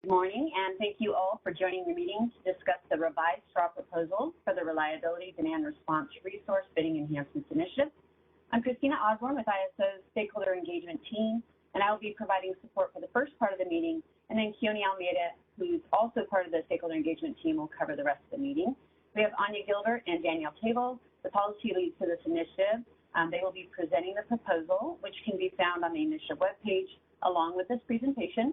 Good morning, and thank you all for joining the meeting to discuss the revised straw proposal for the Reliability Demand Response Resource Bidding Enhancements Initiative. I'm Christina Osborne with ISO's Stakeholder Engagement Team, and I will be providing support for the first part of the meeting, and then Keone Almeida, who's also part of the Stakeholder Engagement Team, will cover the rest of the meeting. We have Anya Gilbert and Danielle Table, the policy leads to this initiative. They will be presenting the proposal, which can be found on the initiative webpage, along with this presentation.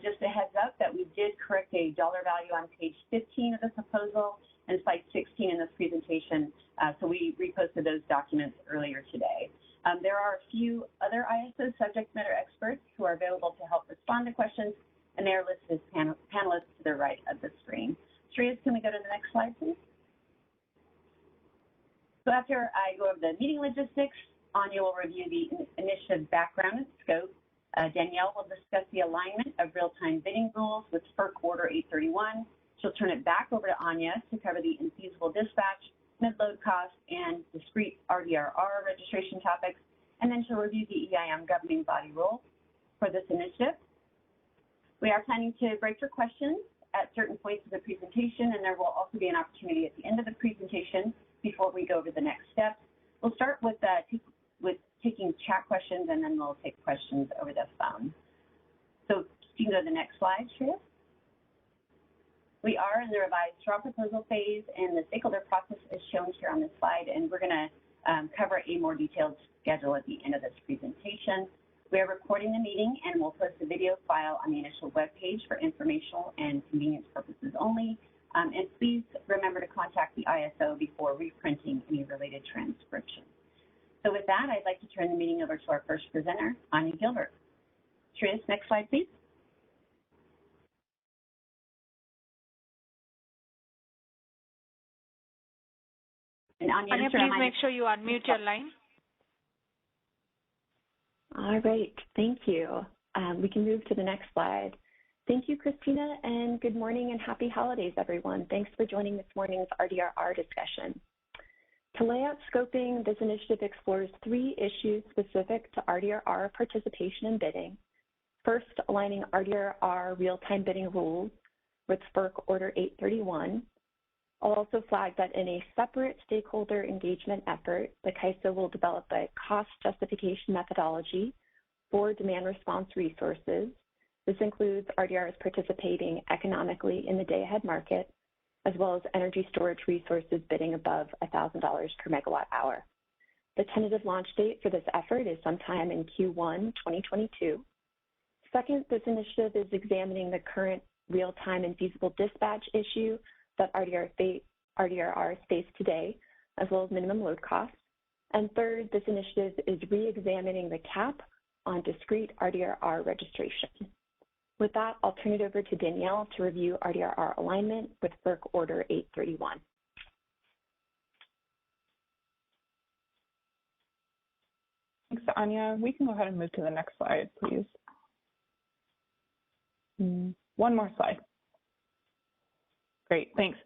Just a heads up that we did correct a dollar value on page 15 of the proposal and slide 16 in this presentation, so we reposted those documents earlier today. There are a few other ISO subject matter experts who are available to help respond to questions, and they are listed as panelists to the right of the screen. Shreyas, can we go to the next slide, please? So after I go over the meeting logistics, Anya will review the initiative background and scope. Danielle will discuss the alignment of real-time bidding rules with FERC Order 831. She'll turn it back over to Anya to cover the infeasible dispatch, mid-load cost, and discrete RDR registration topics, and then she'll review the EIM governing body rule for this initiative. We are planning to break for questions at certain points of the presentation, and there will also be an opportunity at the end of the presentation before we go over the next steps. We'll start with taking chat questions, and then we'll take questions over the phone. So you can go to the next slide, Shreya. We are in the revised straw proposal phase, and the stakeholder process is shown here on this slide, and we're going to cover a more detailed schedule at the end of this presentation. We are recording the meeting, and we'll post a video file on the initial webpage for informational and convenience purposes only. And please remember to contact the ISO before reprinting any related transcription. So with that, I'd like to turn the meeting over to our first presenter, Anya Gilbert. Shreyas, next slide, please. And Anya, please make sure you unmute your line. All right, thank you. We can move to the next slide. Thank you, Christina, and good morning and happy holidays, everyone. Thanks for joining this morning's RDRR discussion. To lay out scoping, this initiative explores 3 issues specific to RDRR participation in bidding. First, aligning RDRR real-time bidding rules with FERC Order 831. I'll also flag that in a separate stakeholder engagement effort, the CAISO will develop a cost justification methodology for demand response resources. This includes RDRs participating economically in the day-ahead market, as well as energy storage resources bidding above $1,000 per megawatt hour. The tentative launch date for this effort is sometime in Q1 2022. Second, this initiative is examining the current real-time and feasible dispatch issue that RDRRs face today, as well as minimum load costs. And third, this initiative is re-examining the cap on discrete RDRR registration. With that, I'll turn it over to Danielle to review RDRR alignment with FERC Order 831. Thanks, Anya. We can go ahead and move to the next slide, please. One more slide. Great, thanks.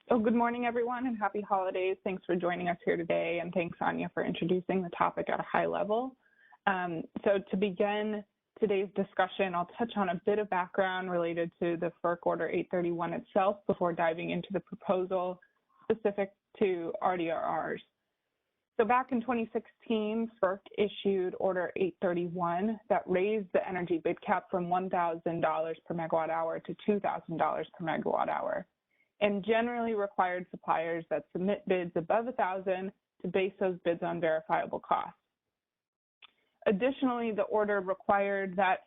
So good morning, everyone, and happy holidays. Thanks for joining us here today, and thanks, Anya, for introducing the topic at a high level. So to begin today's discussion, I'll touch on a bit of background related to the FERC Order 831 itself before diving into the proposal specific to RDRRs. So back in 2016, FERC issued Order 831 that raised the energy bid cap from $1,000 per megawatt hour to $2,000 per megawatt hour, and generally required suppliers that submit bids above $1,000 to base those bids on verifiable costs. Additionally, the order required that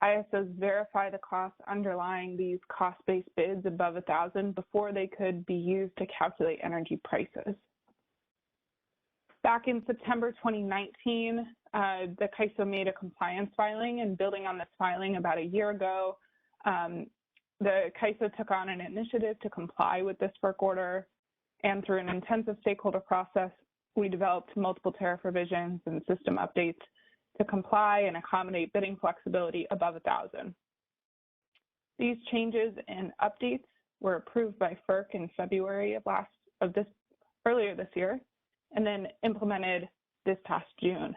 ISOs verify the costs underlying these cost-based bids above $1,000 before they could be used to calculate energy prices. Back in September 2019, the CAISO made a compliance filing, and building on this filing about a year ago, the CAISO took on an initiative to comply with this FERC order, and through an intensive stakeholder process, we developed multiple tariff revisions and system updates to comply and accommodate bidding flexibility above $1,000. These changes and updates were approved by FERC in February earlier this year, and then implemented this past June.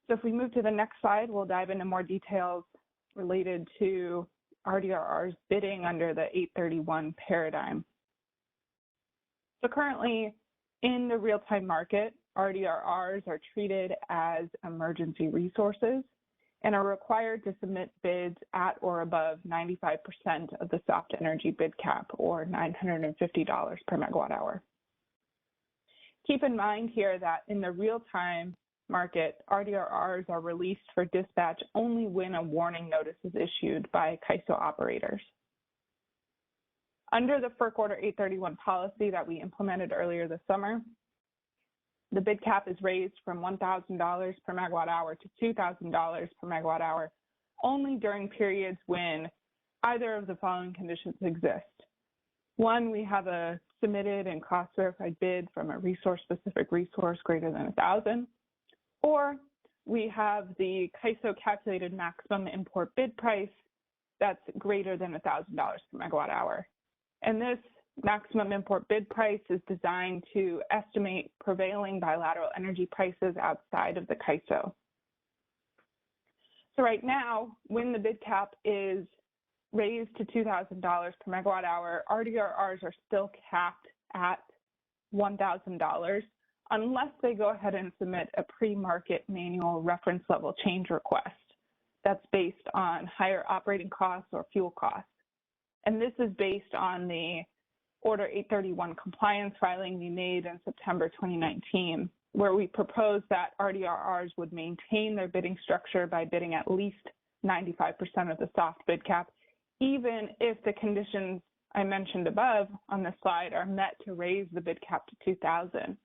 So if we move to the next slide, we'll dive into more details related to RDRRs bidding under the 831 paradigm. So currently, in the real-time market, RDRRs are treated as emergency resources and are required to submit bids at or above 95% of the soft energy bid cap, or $950 per megawatt hour. Keep in mind here that in the real-time market, RDRRs are released for dispatch only when a warning notice is issued by CAISO operators. Under the FERC Order 831 policy that we implemented earlier this summer, the bid cap is raised from $1,000 per megawatt hour to $2,000 per megawatt hour only during periods when either of the following conditions exist. One, we have a submitted and cost verified bid from a resource-specific resource greater than 1,000, or we have the CAISO calculated maximum import bid price that's greater than $1,000 per megawatt hour. And this maximum import bid price is designed to estimate prevailing bilateral energy prices outside of the CAISO. So right now, when the bid cap is raised to $2,000 per megawatt hour, RDRRs are still capped at $1,000 unless they go ahead and submit a pre-market manual reference level change request that's based on higher operating costs or fuel costs. And this is based on the Order 831 compliance filing we made in September 2019, where we proposed that RDRRs would maintain their bidding structure by bidding at least 95% of the soft bid cap, even if the conditions I mentioned above on this slide are met to raise the bid cap to 2,000.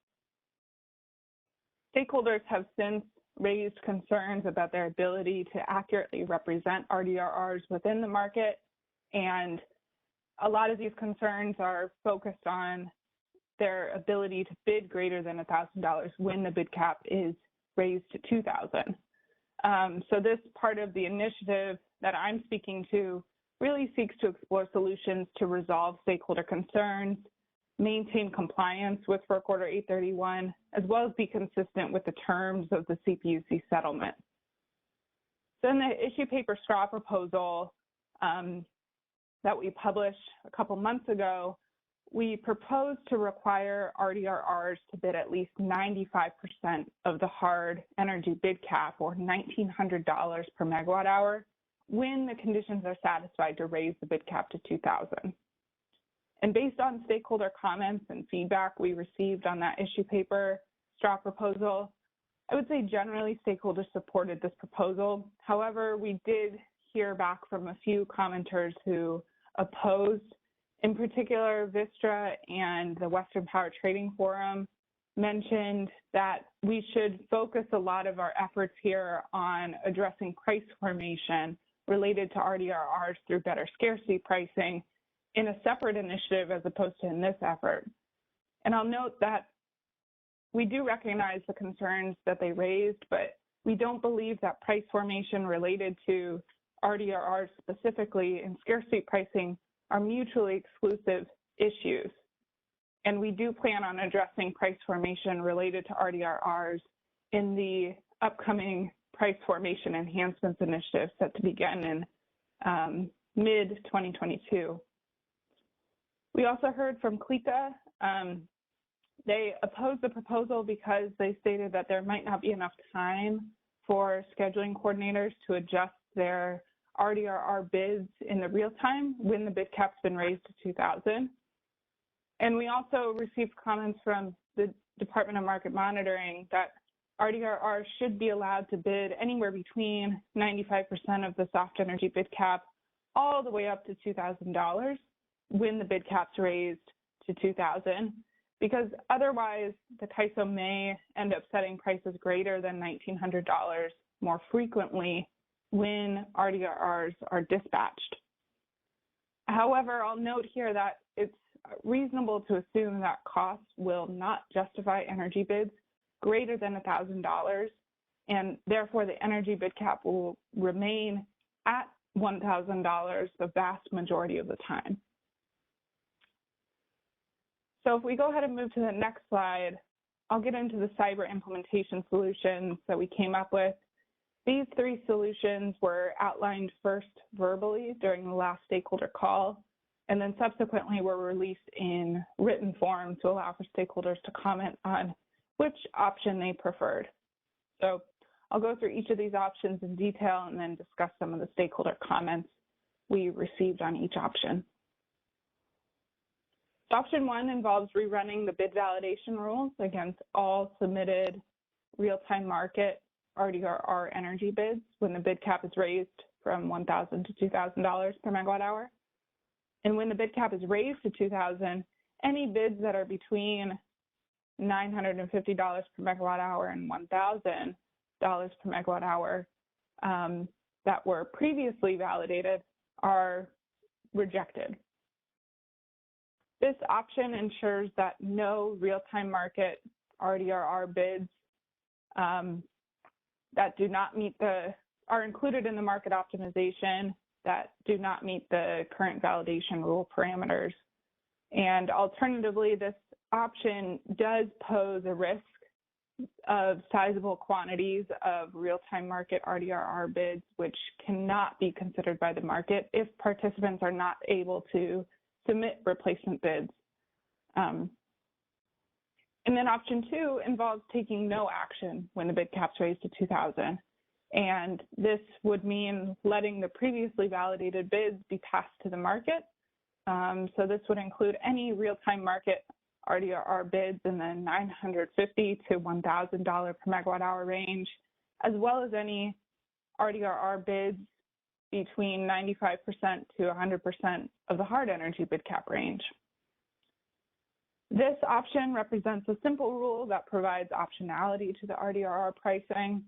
Stakeholders have since raised concerns about their ability to accurately represent RDRRs within the market, and a lot of these concerns are focused on their ability to bid greater than $1,000 when the bid cap is raised to $2,000. So this part of the initiative that I'm speaking to really seeks to explore solutions to resolve stakeholder concerns, maintain compliance with FERC Order 831, as well as be consistent with the terms of the CPUC settlement. So in the issue paper straw proposal that we published a couple months ago, we proposed to require RDRRs to bid at least 95% of the hard energy bid cap, or $1,900 per megawatt hour, when the conditions are satisfied to raise the bid cap to 2,000. And based on stakeholder comments and feedback we received on that issue paper straw proposal, I would say generally stakeholders supported this proposal. However, we did hear back from a few commenters who opposed. In particular, Vistra and the Western Power Trading Forum mentioned that we should focus a lot of our efforts here on addressing price formation related to RDRRs through better scarcity pricing in a separate initiative as opposed to in this effort. And I'll note that we do recognize the concerns that they raised, but we don't believe that price formation related to RDRRs specifically and scarcity pricing are mutually exclusive issues. And we do plan on addressing price formation related to RDRRs in the upcoming price formation enhancements initiative set to begin in mid-2022. We also heard from CLECA. They opposed the proposal because they stated that there might not be enough time for scheduling coordinators to adjust their RDRR bids in the real time when the bid cap's been raised to 2,000. And we also received comments from the Department of Market Monitoring that RDRR should be allowed to bid anywhere between 95% of the soft energy bid cap all the way up to $2,000 when the bid cap's raised to 2,000, because otherwise the CAISO may end up setting prices greater than $1,900 more frequently when RDRRs are dispatched. However, I'll note here that it's reasonable to assume that costs will not justify energy bids greater than $1,000, and therefore the energy bid cap will remain at $1,000 the vast majority of the time. So if we go ahead and move to the next slide, I'll get into the cyber implementation solutions that we came up with. These three solutions were outlined first verbally during the last stakeholder call, and then subsequently were released in written form to allow for stakeholders to comment on which option they preferred. So I'll go through each of these options in detail and then discuss some of the stakeholder comments we received on each option. Option 1 involves rerunning the bid validation rules against all submitted real-time market RDRR energy bids when the bid cap is raised from $1,000 to $2,000 per megawatt hour. And when the bid cap is raised to $2,000, any bids that are between $950 per megawatt hour and $1,000 per megawatt hour that were previously validated are rejected. This option ensures that no real-time market RDRR bids that do not meet are included in the market optimization that do not meet the current validation rule parameters. And alternatively, this option does pose a risk of sizable quantities of real-time market RDRR bids, which cannot be considered by the market if participants are not able to submit replacement bids. And then option 2 involves taking no action when the bid cap's raised to 2,000. And this would mean letting the previously validated bids be passed to the market. So this would include any real-time market RDRR bids in the $950 to $1,000 per megawatt hour range, as well as any RDRR bids between 95% to 100% of the hard energy bid cap range. This option represents a simple rule that provides optionality to the RDRR pricing.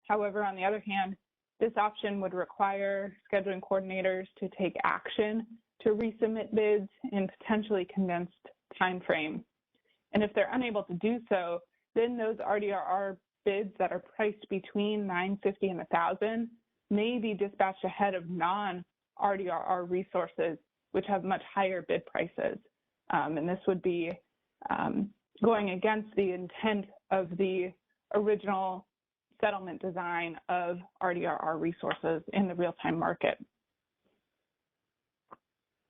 However, on the other hand, this option would require scheduling coordinators to take action to resubmit bids in potentially condensed time frame. And if they're unable to do so, then those RDRR bids that are priced between $950 and $1,000 may be dispatched ahead of non-RDRR resources, which have much higher bid prices. And this would be going against the intent of the original settlement design of RDRR resources in the real-time market.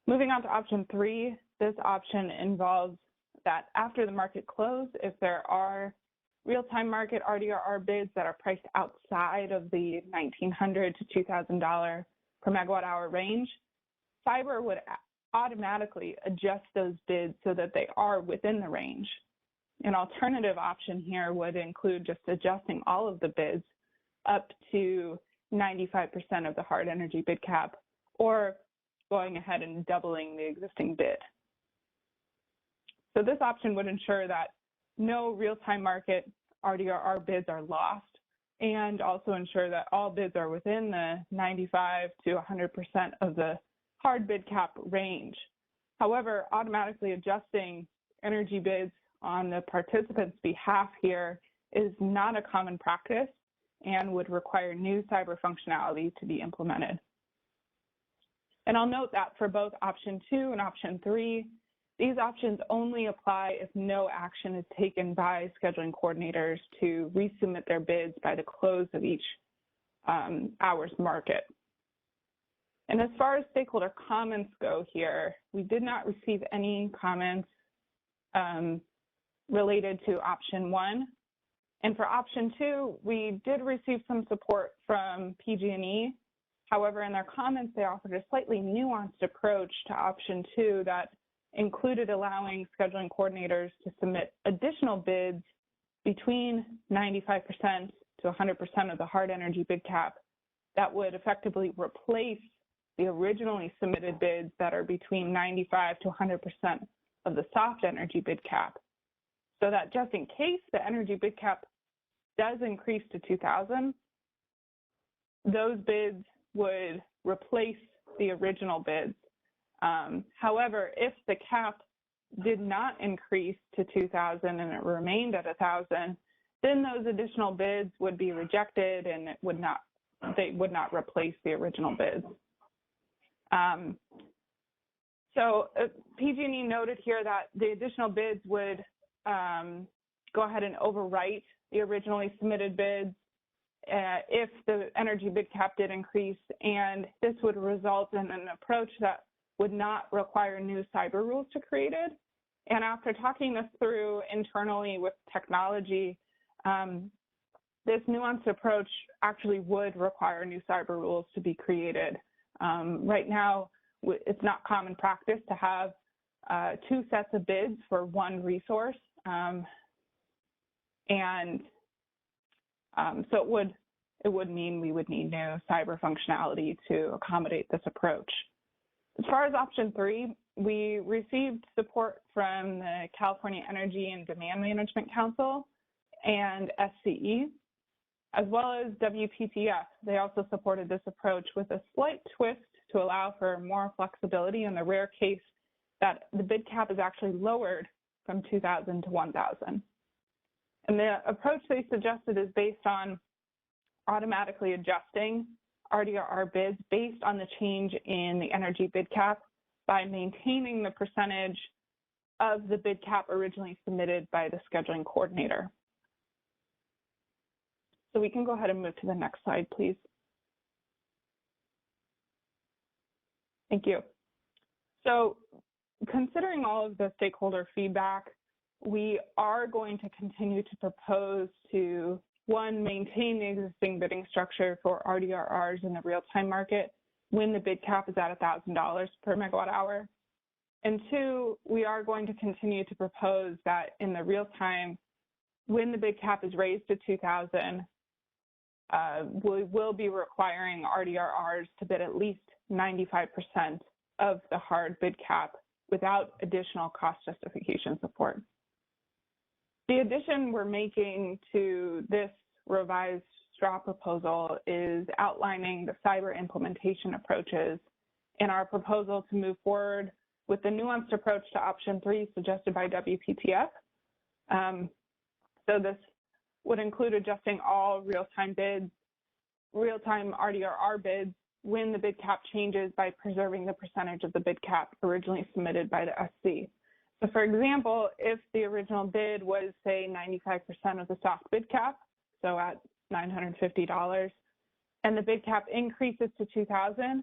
Moving on to option 3, this option involves that after the market close, if there are real-time market RDRR bids that are priced outside of the $1,900 to $2,000 per megawatt hour range, Cyber would automatically adjust those bids so that they are within the range. An alternative option here would include just adjusting all of the bids up to 95% of the hard energy bid cap, or going ahead and doubling the existing bid. So this option would ensure that no real-time market RDRR bids are lost, and also ensure that all bids are within the 95 to 100% of the hard bid cap range. However, automatically adjusting energy bids on the participants' behalf here is not a common practice and would require new Cyber functionality to be implemented. And I'll note that for both option 2 and option 3, these options only apply if no action is taken by scheduling coordinators to resubmit their bids by the close of each hour's market. And as far as stakeholder comments go here, we did not receive any comments related to option 1. And for option 2, we did receive some support from PG&E. However, in their comments, they offered a slightly nuanced approach to option 2 that included allowing scheduling coordinators to submit additional bids between 95% to 100% of the hard energy bid cap that would effectively replace the originally submitted bids that are between 95 to 100% of the soft energy bid cap, so that just in case the energy bid cap does increase to 2,000, those bids would replace the original bids. However, if the cap did not increase to 2,000 and it remained at 1,000, then those additional bids would be rejected and they would not replace the original bids. So PG&E noted here that the additional bids would go ahead and overwrite the originally submitted bids, if the energy bid cap did increase, and this would result in an approach that would not require new cyber rules to be created. And after talking this through internally with technology, this nuanced approach actually would require new cyber rules to be created. Right now, it's not common practice to have 2 sets of bids for one resource. So it would mean we would need new cyber functionality to accommodate this approach. As far as option 3, we received support from the California Energy and Demand Management Council and SCE, as well as WPTF. They also supported this approach with a slight twist to allow for more flexibility in the rare case that the bid cap is actually lowered from 2,000 to 1,000. And the approach they suggested is based on automatically adjusting RDRR bids based on the change in the energy bid cap by maintaining the percentage of the bid cap originally submitted by the scheduling coordinator. So we can go ahead and move to the next slide, please. Thank you. So considering all of the stakeholder feedback, we are going to continue to propose to, 1, maintain the existing bidding structure for RDRRs in the real-time market when the bid cap is at $1,000 per megawatt hour. And 2, we are going to continue to propose that in the real-time, when the bid cap is raised to 2,000, we will be requiring RDRRs to bid at least 95% of the hard bid cap without additional cost justification support. The addition we're making to this revised straw proposal is outlining the cyber implementation approaches in our proposal to move forward with the nuanced approach to option 3 suggested by WPTF. So this would include adjusting all real-time RDRR bids when the bid cap changes by preserving the percentage of the bid cap originally submitted by the SC. So for example, if the original bid was, say, 95% of the soft bid cap, so at $950, and the bid cap increases to 2,000,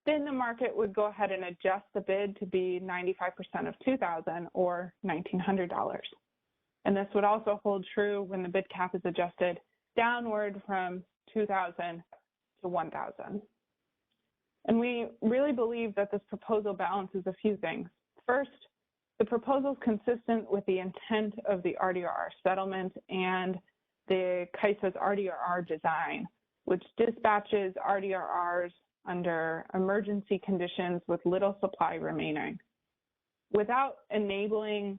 then the market would go ahead and adjust the bid to be 95% of 2,000 or $1,900. And this would also hold true when the bid cap is adjusted downward from 2,000 to 1,000. And we really believe that this proposal balances a few things. First, the proposal is consistent with the intent of the RDRR settlement and the CAISO's RDRR design, which dispatches RDRRs under emergency conditions with little supply remaining. Without enabling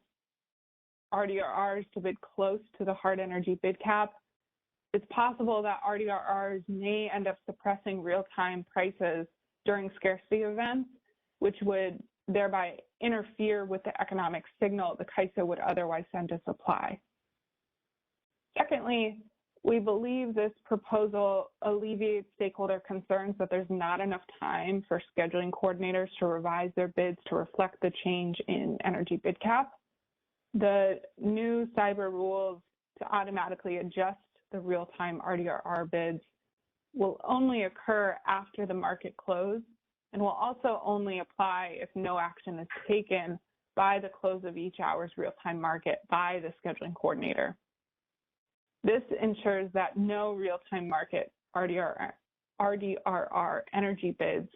RDRRs to bid close to the hard energy bid cap, it's possible that RDRRs may end up suppressing real-time prices during scarcity events, which would thereby interfere with the economic signal the CAISO would otherwise send to supply. Secondly, we believe this proposal alleviates stakeholder concerns that there's not enough time for scheduling coordinators to revise their bids to reflect the change in energy bid cap. The new cyber rules to automatically adjust the real-time RDRR bids will only occur after the market close and will also only apply if no action is taken by the close of each hour's real-time market by the scheduling coordinator. This ensures that no real-time market RDRR energy bids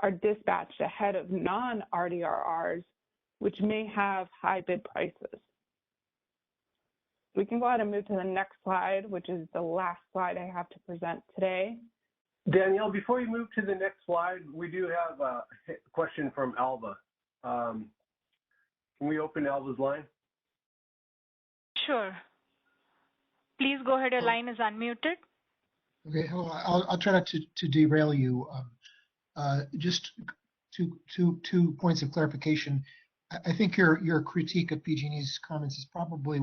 are dispatched ahead of non-RDRRs, which may have high bid prices. We can go ahead and move to the next slide, which is the last slide I have to present today. Danielle, before you move to the next slide, we do have a question from Alva. Can we open Alva's line? Sure. Please go ahead, your line is unmuted. Okay, I'll try not to derail you. Just two points of clarification. I think your critique of PG&E's comments is probably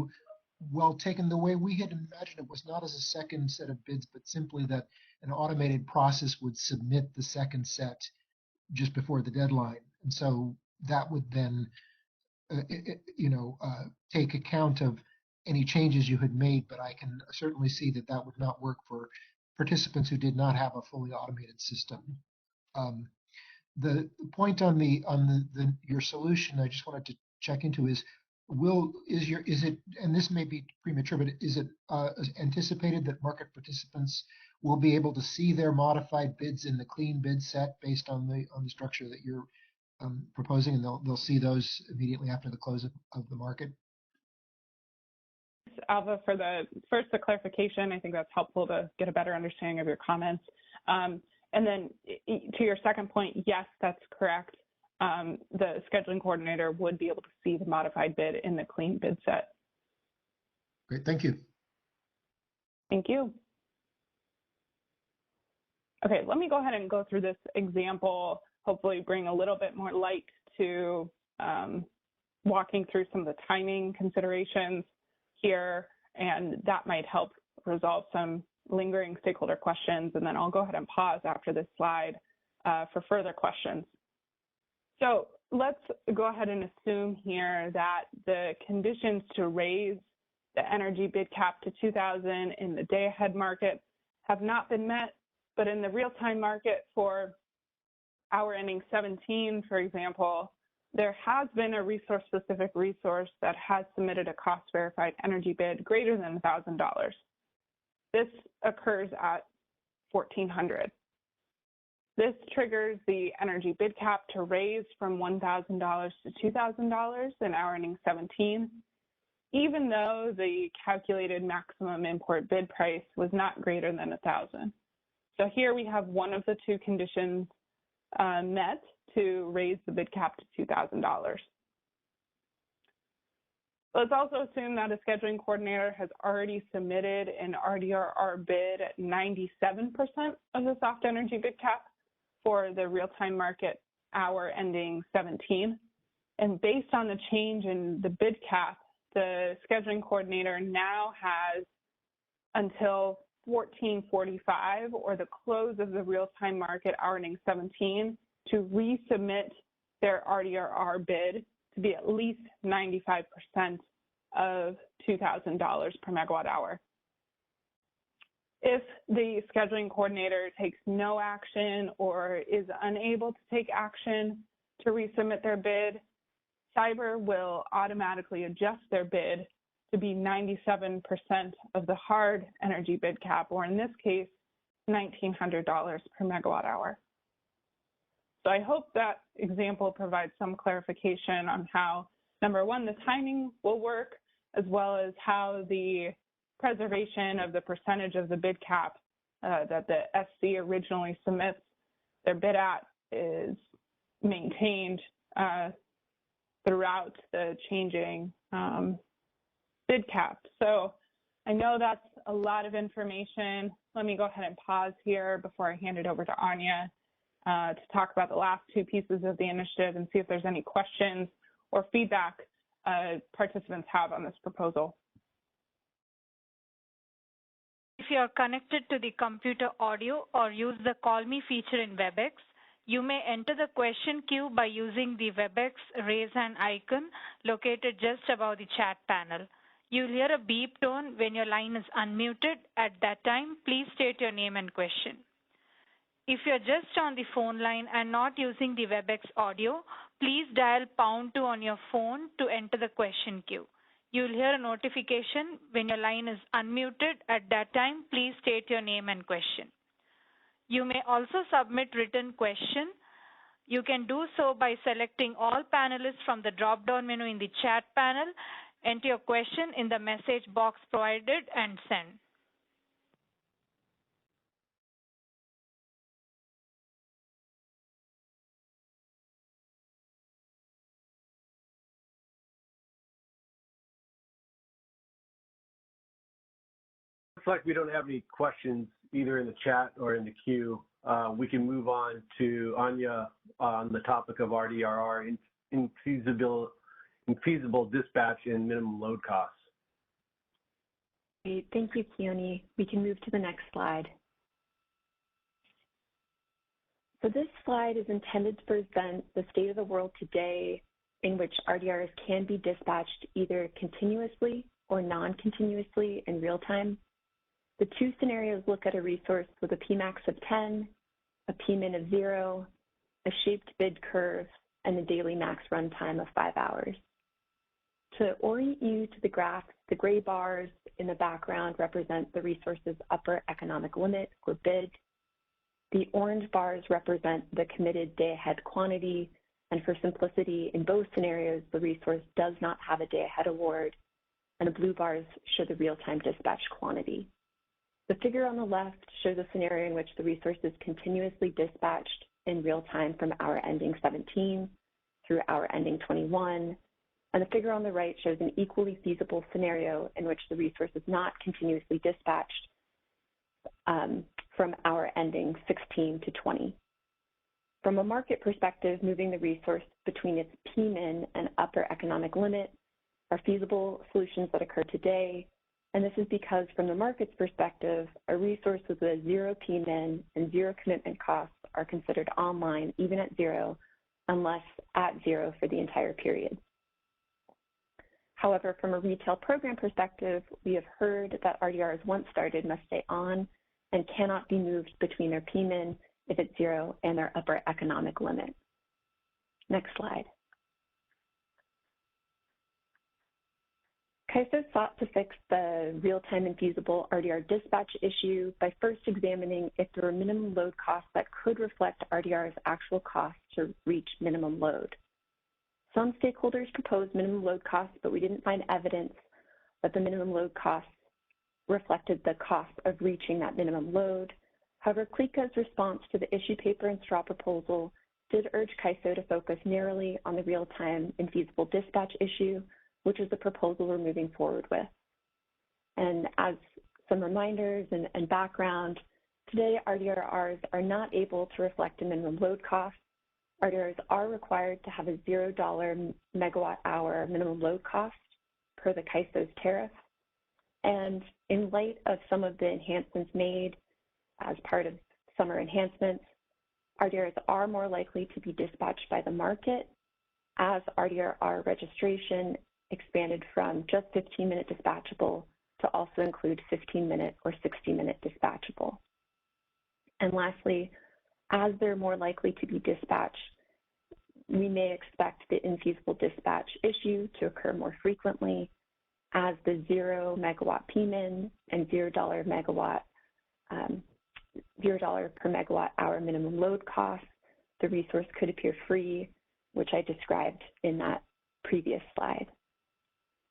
well taken. The way we had imagined it was not as a second set of bids, but simply that an automated process would submit the second set just before the deadline. And so that would then, take account of any changes you had made, but I can certainly see that that would not work for participants who did not have a fully automated system. The point on your solution, I just wanted to check into is it, and this may be premature, but is it anticipated that market participants will be able to see their modified bids in the clean bid set based on the structure that you're proposing, and they'll see those immediately after the close of the market? Alva, for the clarification, I think that's helpful to get a better understanding of your comments. And then to your second point, yes, that's correct. The scheduling coordinator would be able to see the modified bid in the clean bid set. Great, thank you. Thank you. Okay, let me go ahead and go through this example, hopefully bring a little bit more light to walking through some of the timing considerations here, and that might help resolve some lingering stakeholder questions, and then I'll go ahead and pause after this slide for further questions. So let's go ahead and assume here that the conditions to raise the energy bid cap to 2,000 in the day-ahead market have not been met, but in the real-time market for hour ending 17, for example, there has been a resource-specific resource that has submitted a cost-verified energy bid greater than $1,000. This occurs at 1,400. This triggers the energy bid cap to raise from $1,000 to $2,000 in hour ending 17, even though the calculated maximum import bid price was not greater than $1,000. So here we have one of the two conditions met to raise the bid cap to $2,000. Let's also assume that a scheduling coordinator has already submitted an RDRR bid at 97% of the soft energy bid cap for the real-time market hour ending 17. And based on the change in the bid cap, the scheduling coordinator now has until 14:45 or the close of the real-time market hour ending 17 to resubmit their RDRR bid to be at least 95% of $2,000 per megawatt hour. If the scheduling coordinator takes no action or is unable to take action to resubmit their bid, Cyber will automatically adjust their bid to be 97% of the hard energy bid cap, or in this case, $1,900 per megawatt hour. So I hope that example provides some clarification on how, number one, the timing will work, as well as how the preservation of the percentage of the bid cap that the SC originally submits their bid at is maintained throughout the changing bid cap. So I know that's a lot of information. Let me go ahead and pause here before I hand it over to Anya to talk about the last two pieces of the initiative and see if there's any questions or feedback participants have on this proposal. If you are connected to the computer audio or use the Call Me feature in WebEx, you may enter the question queue by using the WebEx raise hand icon located just above the chat panel. You'll hear a beep tone when your line is unmuted. At that time, please state your name and question. If you're just on the phone line and not using the WebEx audio, please dial #2 on your phone to enter the question queue. You'll hear a notification when your line is unmuted. At that time, please state your name and question. You may also submit written question. You can do so by selecting all panelists from the drop-down menu in the chat panel, enter your question in the message box provided, and send. Looks like we don't have any questions either in the chat or in the queue. We can move on to Anya on the topic of RDRR, infeasible dispatch and minimum load costs. Great. Thank you, Keone. We can move to the next slide. So this slide is intended to present the state of the world today in which RDRs can be dispatched either continuously or non-continuously in real time. The two scenarios look at a resource with a Pmax of 10, a Pmin of 0, a shaped bid curve, and a daily max runtime of 5 hours. To orient you to the graph, the gray bars in the background represent the resource's upper economic limit, or bid. The orange bars represent the committed day-ahead quantity, and for simplicity, in both scenarios, the resource does not have a day-ahead award, and the blue bars show the real-time dispatch quantity. The figure on the left shows a scenario in which the resource is continuously dispatched in real time from hour ending 17 through hour ending 21, and the figure on the right shows an equally feasible scenario in which the resource is not continuously dispatched from hour ending 16 to 20. From a market perspective, moving the resource between its Pmin and upper economic limit are feasible solutions that occur today, and this is because from the market's perspective, a resource with a 0 Pmin and 0 commitment costs are considered online even at 0, unless at 0 for the entire period. However, from a retail program perspective, we have heard that RDRs once started must stay on and cannot be moved between their Pmin if it's 0 and their upper economic limit. Next slide. CAISO sought to fix the real-time and feasible RDR dispatch issue by first examining if there were minimum load costs that could reflect RDR's actual costs to reach minimum load. Some stakeholders proposed minimum load costs, but we didn't find evidence that the minimum load costs reflected the cost of reaching that minimum load. However, CLECA's response to the issue paper and straw proposal did urge CAISO to focus narrowly on the real-time and feasible dispatch issue, which is the proposal we're moving forward with. And as some reminders and background, today RDRs are not able to reflect a minimum load cost. RDRs are required to have a $0 megawatt hour minimum load cost per the CAISO's tariff. And in light of some of the enhancements made as part of summer enhancements, RDRs are more likely to be dispatched by the market as RDR registration expanded from just 15-minute dispatchable to also include 15-minute or 60-minute dispatchable. And lastly, as they're more likely to be dispatched, we may expect the infeasible dispatch issue to occur more frequently as the 0 megawatt Pmin and $0 per megawatt hour minimum load cost. The resource could appear free, which I described in that previous slide.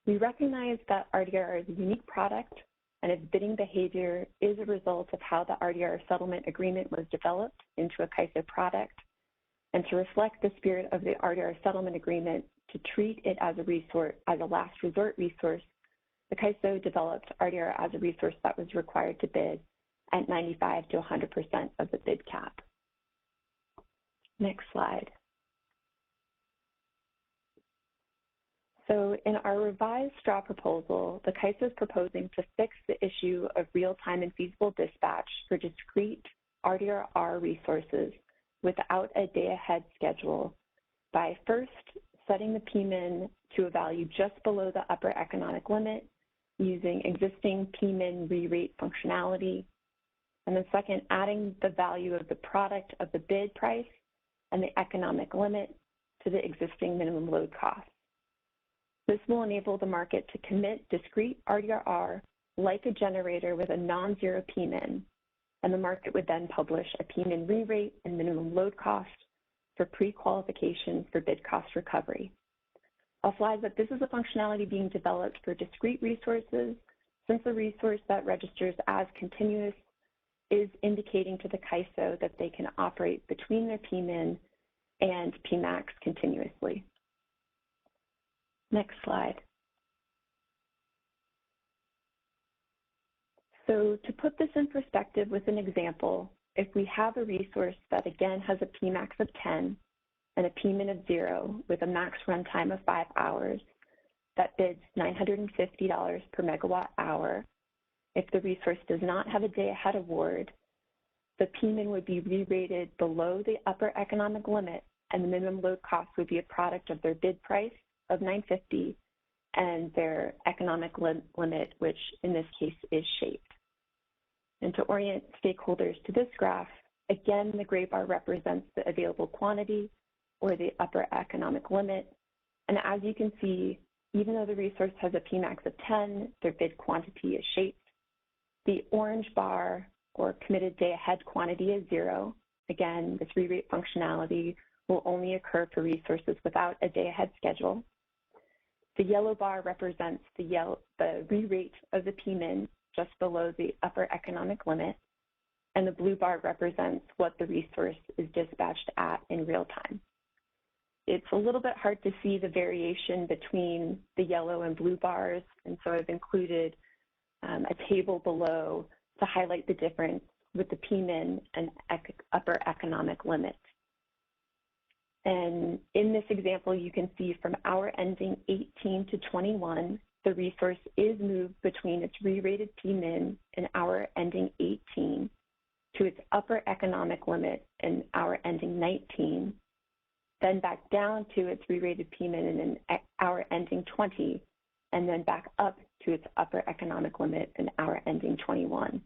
We recognize that RDR is a unique product, and its bidding behavior is a result of how the RDR settlement agreement was developed into a CAISO product. And to reflect the spirit of the RDR settlement agreement, to treat it as a resource, as a last resort resource, the CAISO developed RDR as a resource that was required to bid at 95 to 100% of the bid cap. Next slide. So in our revised straw proposal, the CAISO is proposing to fix the issue of real-time and feasible dispatch for discrete RDR resources without a day-ahead schedule by first setting the Pmin to a value just below the upper economic limit using existing Pmin re-rate functionality, and then second, adding the value of the product of the bid price and the economic limit to the existing minimum load cost. This will enable the market to commit discrete RDR like a generator with a non-zero Pmin, and the market would then publish a Pmin re-rate and minimum load cost for pre-qualification for bid cost recovery. I'll flag that this is a functionality being developed for discrete resources, since the resource that registers as continuous is indicating to the CAISO that they can operate between their Pmin and Pmax continuously. Next slide. So to put this in perspective with an example, if we have a resource that again has a Pmax of 10 and a Pmin of 0 with a max runtime of 5 hours that bids $950 per megawatt hour, if the resource does not have a day-ahead award, the Pmin would be re-rated below the upper economic limit, and the minimum load cost would be a product of their bid price of $950 and their economic limit, which in this case is shaped. And to orient stakeholders to this graph, again, the gray bar represents the available quantity or the upper economic limit. And as you can see, even though the resource has a Pmax of 10, their bid quantity is shaped. The orange bar or committed day ahead quantity is 0. Again, this re-rate functionality will only occur for resources without a day ahead schedule. The yellow bar represents the re-rate of the PMIN just below the upper economic limit, and the blue bar represents what the resource is dispatched at in real time. It's a little bit hard to see the variation between the yellow and blue bars, and so I've included a table below to highlight the difference with the PMIN and upper economic limit. And in this example, you can see from hour ending 18 to 21, the resource is moved between its re-rated PMIN in hour ending 18 to its upper economic limit in hour ending 19, then back down to its re-rated PMIN in hour ending 20, and then back up to its upper economic limit in hour ending 21.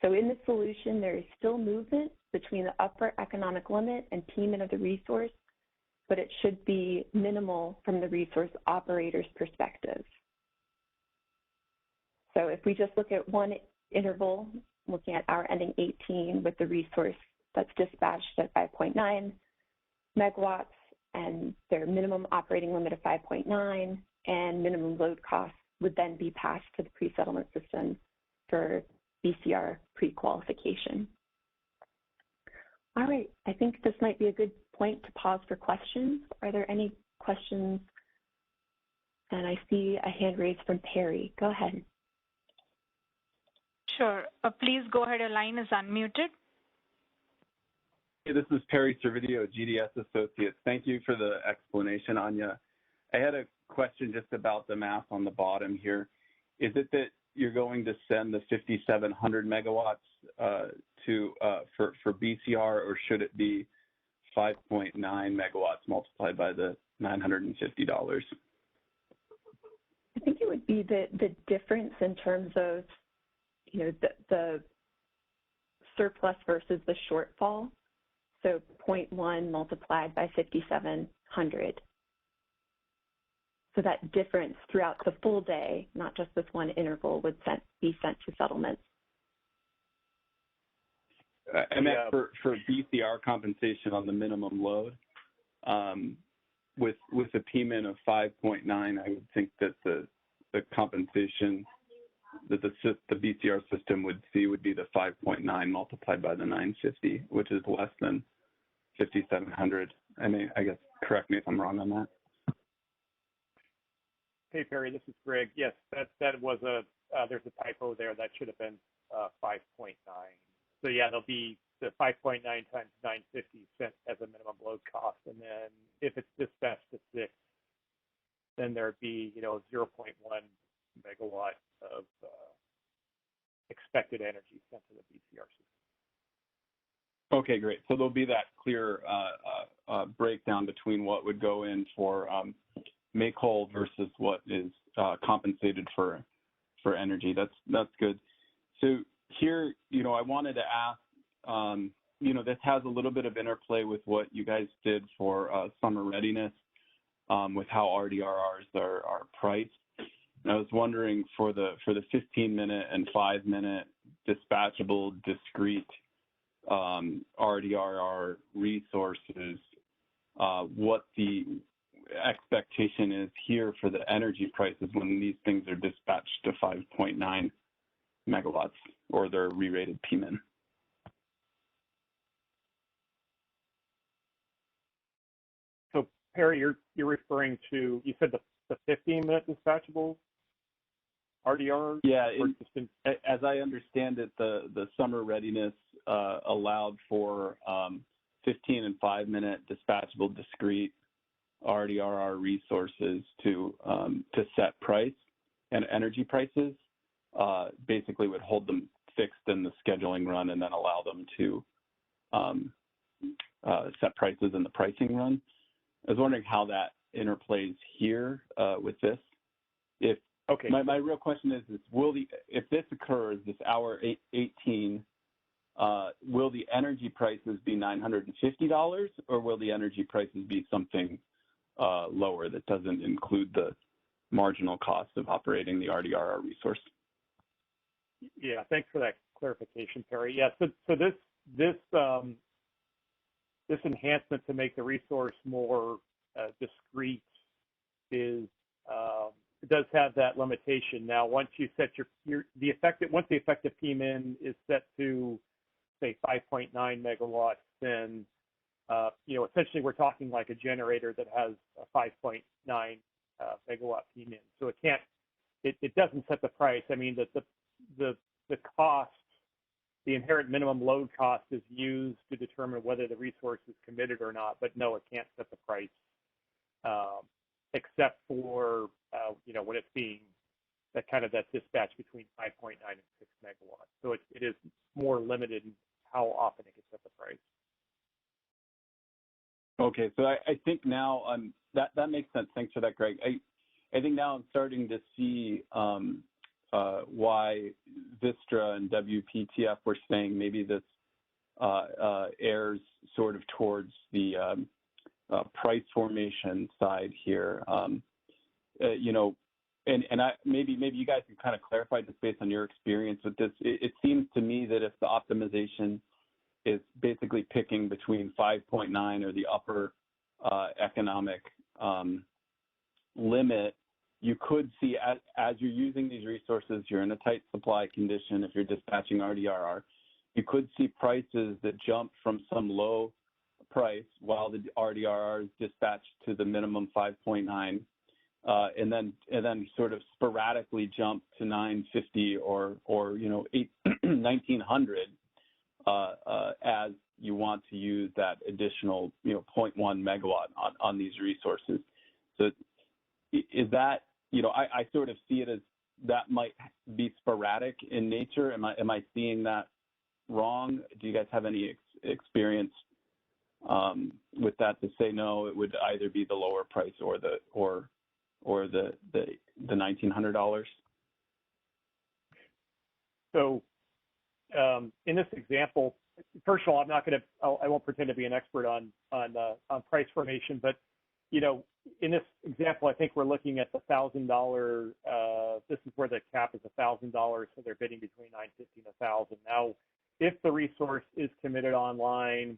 So in the solution, there is still movement between the upper economic limit and PMIN of the resource, but it should be minimal from the resource operator's perspective. So if we just look at one interval, looking at hour ending 18 with the resource that's dispatched at 5.9 megawatts and their minimum operating limit of 5.9 and minimum load costs would then be passed to the pre-settlement system for BCR pre-qualification. All right, I think this might be a good point to pause for questions. Are there any questions? And I see a hand raised from Perry. Go ahead. Sure. Please go ahead. Your line is unmuted. Hey, this is Perry Servideo, GDS Associates. Thank you for the explanation, Anya. I had a question just about the math on the bottom here. Is it that you're going to send the 5,700 megawatts for BCR, or should it be 5.9 megawatts multiplied by the $950? I think it would be the difference in terms of, you know, the surplus versus the shortfall. So 0.1 multiplied by 5,700. So that difference throughout the full day, not just this one interval, would be sent to settlements. I meant for BCR compensation on the minimum load. With a PMIN of 5.9, I would think that the compensation that the BCR system would see would be the 5.9 multiplied by the 950, which is less than 5,700. I mean, I guess, correct me if I'm wrong on that. Hey, Perry, this is Greg. Yes, that was there's a typo there. That should have been 5.9. So yeah, there'll be the 5.9 times 950 cent as a minimum load cost. And then if it's dispatched to 6, then there'd be, 0.1 megawatt of expected energy sent to the BCR system. Okay, great. So there'll be that clear breakdown between what would go in for make whole versus what is compensated for energy. That's good. So here, I wanted to ask, this has a little bit of interplay with what you guys did for summer readiness with how RDRRs are priced. And I was wondering for the 15-minute and 5-minute dispatchable discrete RDRR resources, what the expectation is here for the energy prices when these things are dispatched to 5.9 megawatts or their re-rated PMIN. So Perry, you're referring to, you said the 15-minute dispatchable RDR? Yeah, as I understand it, the summer readiness allowed for 15 and 5-minute dispatchable discrete RDRR resources to set price and energy prices. Basically would hold them fixed in the scheduling run and then allow them to set prices in the pricing run. I was wondering how that interplays here with this. Okay. My real question is if this occurs, this hour 18, will the energy prices be $950, or will the energy prices be something lower that doesn't include the marginal cost of operating the RDRR resource? Yeah, thanks for that clarification, Perry. Yeah, so this enhancement to make the resource more discrete is it does have that limitation. Now, once you set once the effective PMIN is set to say 5.9 megawatts, then essentially we're talking like a generator that has a 5.9 megawatt PMIN. So it doesn't set the price. I mean, the cost, the inherent minimum load cost is used to determine whether the resource is committed or not, but no, it can't set the price, except for, when it's being that dispatch between 5.9 and 6 megawatts. So it is more limited in how often it can set the price. Okay, so I think now that makes sense. Thanks for that, Greg. I think now I'm starting to see why Vistra and WPTF were saying maybe this errs sort of towards the price formation side here. Maybe you guys can kind of clarify this based on your experience with this. It seems to me that if the optimization is basically picking between 5.9 or the upper economic limit, you could see as you're using these resources, you're in a tight supply condition. If you're dispatching RDRR, you could see prices that jump from some low price while the RDRR is dispatched to the minimum 5.9, and then sort of sporadically jump to 950 or 1900 as you want to use that additional 0.1 megawatt on these resources. So is that I sort of see it as that might be sporadic in nature. Am I seeing that wrong? Do you guys have any experience with that to say no? It would either be the lower price or the $1,900. So in this example, first of all, I won't pretend to be an expert on price formation, but in this example, I think we're looking at the $1,000. This is where the cap is $1,000, so they're bidding between $950 and $1,000. Now, if the resource is committed online,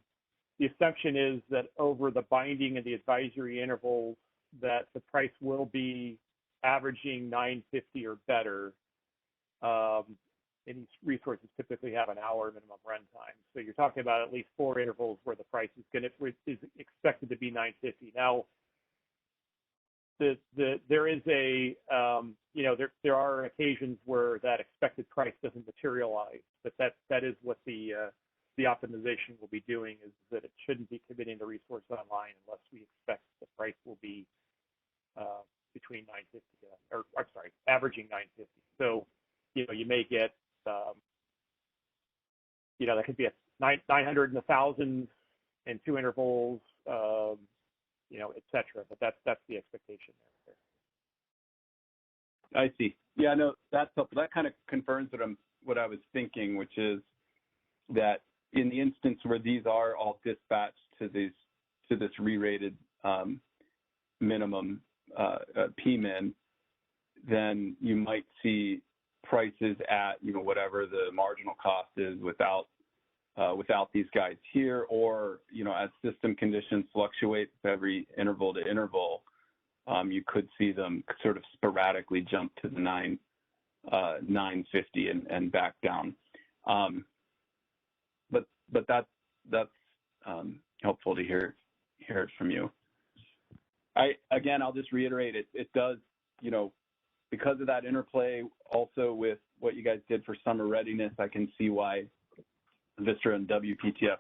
the assumption is that over the binding and the advisory intervals, that the price will be averaging $950 or better. And these resources typically have an hour minimum runtime, so you're talking about at least 4 intervals where the price is expected to be $950. Now, there is there are occasions where that expected price doesn't materialize, but that is what the optimization will be doing, is that it shouldn't be committing the resource online unless we expect the price will be between 950 averaging 950. So you may get that could be a 900 and 1,000 in 2 intervals. Et cetera. But that's the expectation there. I see. Yeah, no, that's helpful. That kind of confirms what I was thinking, which is that in the instance where these are all dispatched to this re-rated minimum PMIN, then you might see prices at whatever the marginal cost is without these guys here, or as system conditions fluctuate every interval to interval, you could see them sort of sporadically jump to the 950 and back down. But that's helpful to hear it from you. I'll just reiterate it does, because of that interplay also with what you guys did for summer readiness, I can see why Vistra and WPTF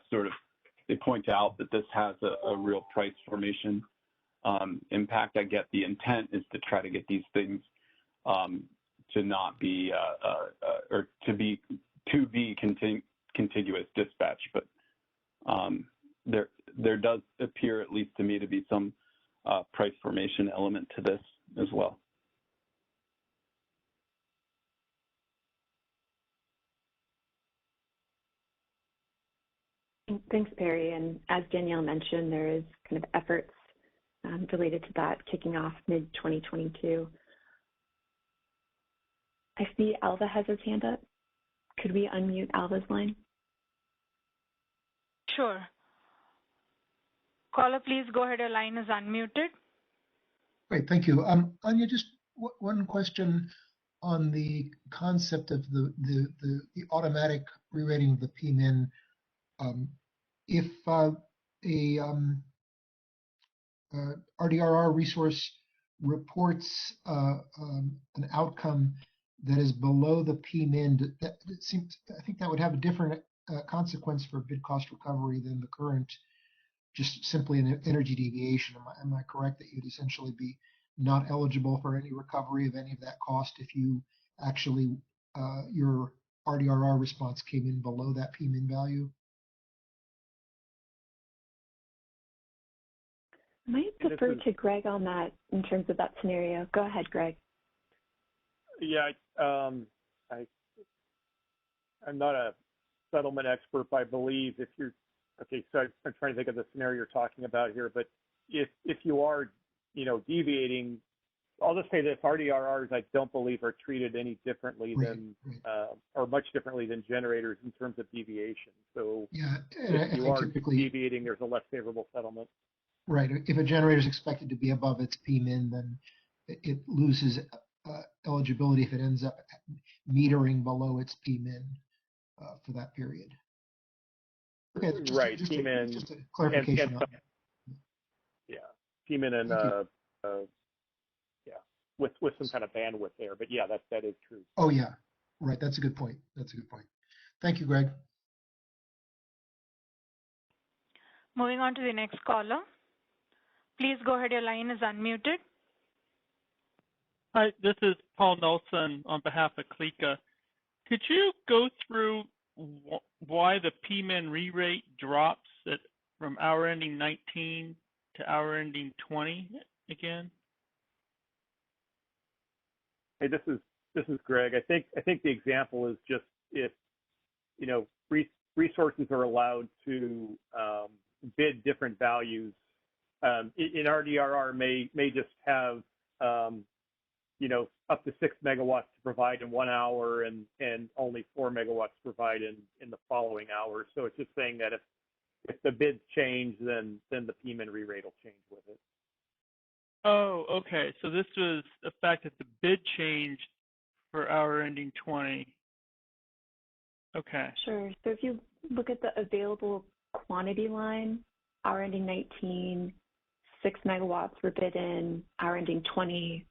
they point out that this has a real price formation impact. I get the intent is to try to get these things to not be or to be contiguous dispatch, but there does appear, at least to me, to be some price formation element to this as well. Thanks, Perry. And as Danielle mentioned, there is kind of efforts related to that kicking off mid-2022. I see Alva has his hand up. Could we unmute Alva's line? Sure. Caller, please go ahead. Your line is unmuted. Great, thank you. Anya, just one question on the concept of the automatic re-rating of the PMIN. If RDRR resource reports an outcome that is below the PMIN, I think that would have a different consequence for bid cost recovery than the current, just simply an energy deviation. Am I correct that you'd essentially be not eligible for any recovery of any of that cost if you actually, your RDRR response came in below that PMIN value? I might defer to Greg on that in terms of that scenario. Go ahead, Greg. Yeah, I'm not a settlement expert, but I believe if you're, okay, so I'm trying to think of the scenario you're talking about here, but if you are, deviating, I'll just say this, RDRRs I don't believe are treated any differently than, or much differently than generators in terms of deviation. So yeah, if you are deviating, there's a less favorable settlement. Right. If a generator is expected to be above its PMIN, then it loses eligibility if it ends up metering below its PMIN for that period. Okay, right. Just PMIN, a clarification on that. Yeah, PMIN and yeah, with some kind of bandwidth there. But yeah, that is true. Oh yeah, right. That's a good point. Thank you, Greg. Moving on to the next caller. Please go ahead. Your line is unmuted. Hi, this is Paul Nelson on behalf of CLICA. Could you go through why the PMIN re-rate drops from hour ending 19 to hour ending 20 again? Hey, this is Greg. I think the example is just if resources are allowed to bid different values. In RDRR may just have up to 6 megawatts to provide in 1 hour and only 4 megawatts to provide in the following hour. So it's just saying that if the bids change, then the PMIN re-rate will change with it. Oh, okay. So this was the fact that the bid changed for hour ending 20. Okay. Sure. So if you look at the available quantity line, hour ending 19, 6 megawatts were bid in, hour ending 20,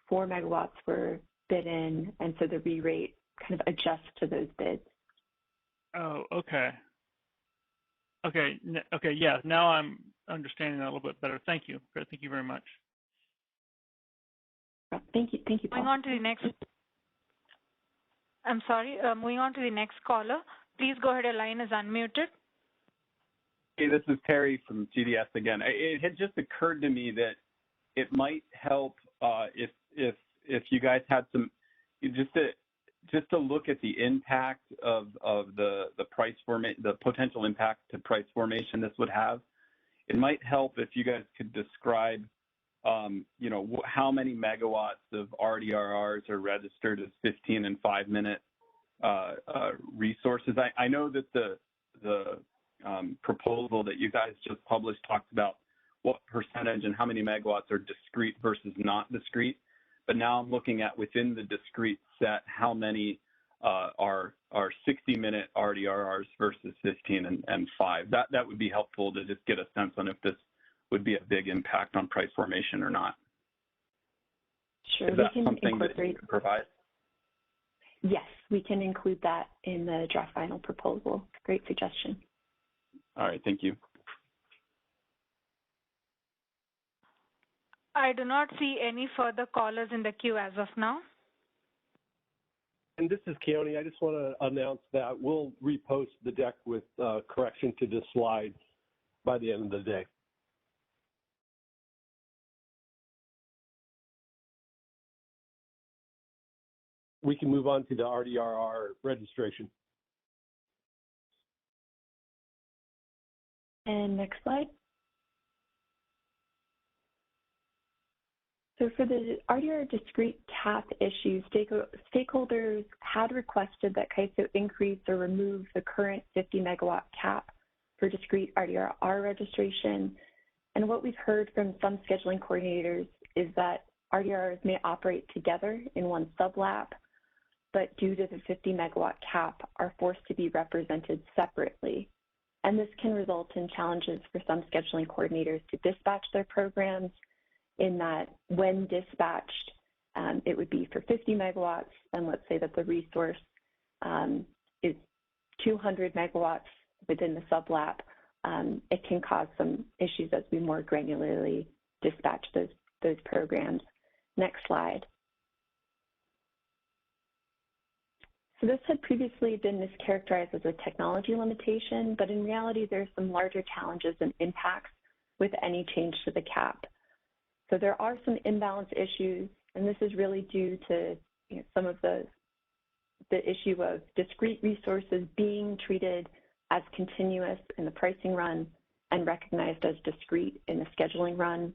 4 megawatts were bid in, and so the re-rate kind of adjusts to those bids. Oh, okay. Okay, yeah, now I'm understanding that a little bit better. Thank you. Thank you very much. Thank you, Paul. Moving on to the next. Moving on to the next caller. Please go ahead. Your line is unmuted. Hey, this is Terry from GDS again. It had just occurred to me that it might help if you guys had some just to look at the impact of the the potential impact to price formation this would have. It might help if you guys could describe how many megawatts of RDRRs are registered as 15 and 5 minute resources. I know that the proposal that you guys just published talks about what percentage and how many megawatts are discrete versus not discrete. But now I'm looking at within the discrete set, how many are 60-minute RDRRs versus 15 and 5. That would be helpful to just get a sense on if this would be a big impact on price formation or not. Sure, Is that something that you can provide? Yes, we can include that in the draft final proposal. Great suggestion. All right, thank you. I do not see any further callers in the queue as of now. And this is Keone. I just want to announce that we'll repost the deck with correction to this slide by the end of the day. We can move on to the RDRR registration. And next slide. So for the RDR discrete cap issue, stakeholders had requested that CAISO increase or remove the current 50 megawatt cap for discrete RDR registration. And what we've heard from some scheduling coordinators is that RDRs may operate together in one sublab, but due to the 50 megawatt cap are forced to be represented separately. And this can result in challenges for some scheduling coordinators to dispatch their programs, in that when dispatched, it would be for 50 megawatts, and let's say that the resource is 200 megawatts within the sublab, it can cause some issues as we more granularly dispatch those programs. Next slide. So this had previously been mischaracterized as a technology limitation, but in reality, there are some larger challenges and impacts with any change to the cap. So there are some imbalance issues, and this is really due to some of the issue of discrete resources being treated as continuous in the pricing run and recognized as discrete in the scheduling run.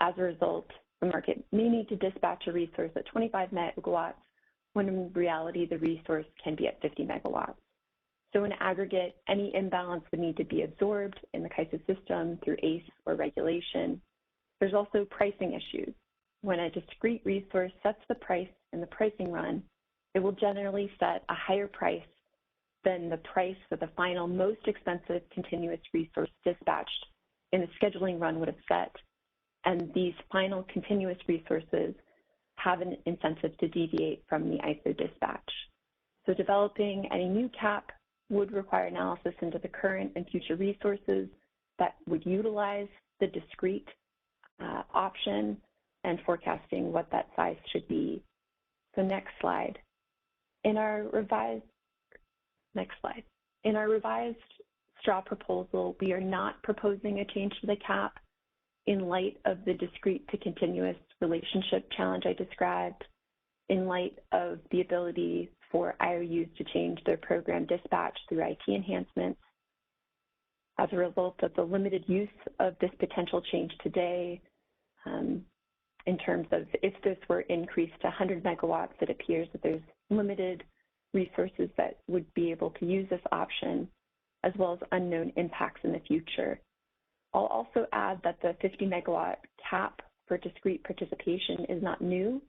As a result, the market may need to dispatch a resource at 25 megawatts, when in reality, the resource can be at 50 megawatts. So in aggregate, any imbalance would need to be absorbed in the CAISO system through ACE or regulation. There's also pricing issues. When a discrete resource sets the price in the pricing run, it will generally set a higher price than the price that the final most expensive continuous resource dispatched in the scheduling run would have set. And these final continuous resources have an incentive to deviate from the ISO dispatch. So developing any new cap would require analysis into the current and future resources that would utilize the discrete option and forecasting what that size should be. So next slide. In our revised straw proposal, we are not proposing a change to the cap in light of the discrete to continuous relationship challenge I described, in light of the ability for IOUs to change their program dispatch through IT enhancements. As a result of the limited use of this potential change today, in terms of if this were increased to 100 megawatts, it appears that there's limited resources that would be able to use this option, as well as unknown impacts in the future. I'll also add that the 50 megawatt cap for discrete participation is not new,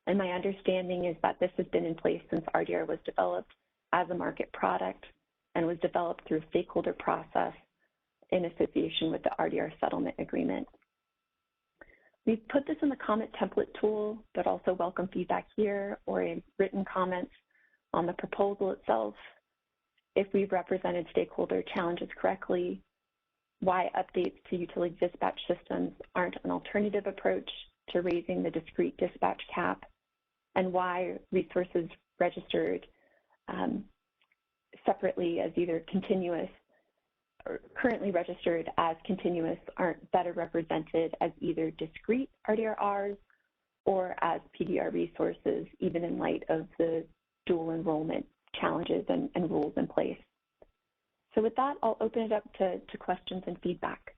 and my understanding is that this has been in place since RDR was developed as a market product and was developed through a stakeholder process in association with the RDR settlement agreement. We've put this in the comment template tool, but also welcome feedback here or in written comments on the proposal itself. If we've represented stakeholder challenges correctly, why updates to utility dispatch systems aren't an alternative approach to raising the discrete dispatch cap, and why resources registered separately as either continuous or currently registered as continuous aren't better represented as either discrete RDRs or as PDR resources, even in light of the dual enrollment challenges and rules in place. So with that, I'll open it up to questions and feedback.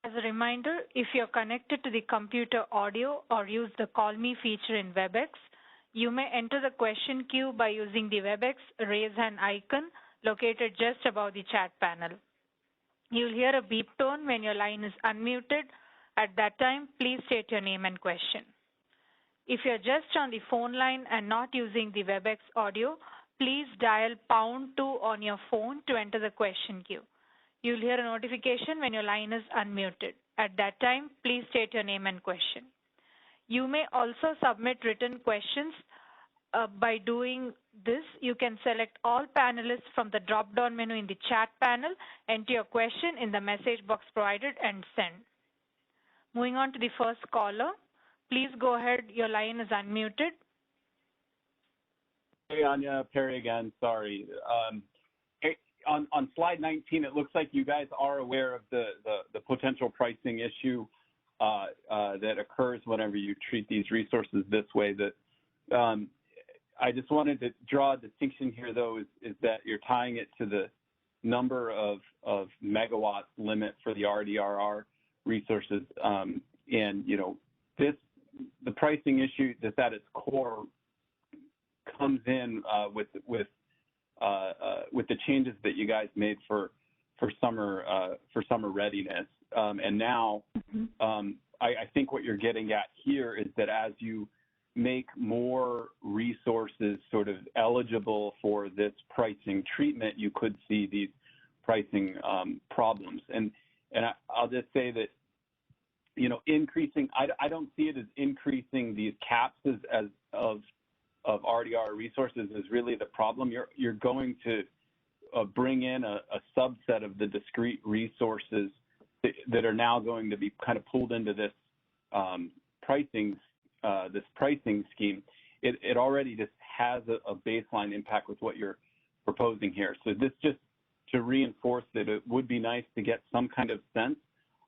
As a reminder, if you're connected to the computer audio or use the Call Me feature in WebEx, you may enter the question queue by using the WebEx raise hand icon located just above the chat panel. You'll hear a beep tone when your line is unmuted. At that time, please state your name and question. If you're just on the phone line and not using the WebEx audio, please dial #2 on your phone to enter the question queue. You'll hear a notification when your line is unmuted. At that time, please state your name and question. You may also submit written questions. By doing this, you can select all panelists from the drop-down menu in the chat panel, enter your question in the message box provided, and send. Moving on to the first caller. Please go ahead. Your line is unmuted. Hey, Anya, Perry again. Sorry. On slide 19, it looks like you guys are aware of the potential pricing issue that occurs whenever you treat these resources this way. I just wanted to draw a distinction here, though, is that you're tying it to the number of megawatt limit for the RDRR resources, and the pricing issue that's at its core comes in with the changes that you guys made for summer readiness, and now I think what you're getting at here is that as you make more resources sort of eligible for this pricing treatment, you could see these pricing problems. And I'll just say that, increasing, I don't see it as increasing these caps of RDR resources is really the problem. You're going to bring in a subset of the discrete resources that are now going to be kind of pulled into this pricing scheme. It already just has a baseline impact with what you're proposing here. So this just to reinforce that it would be nice to get some kind of sense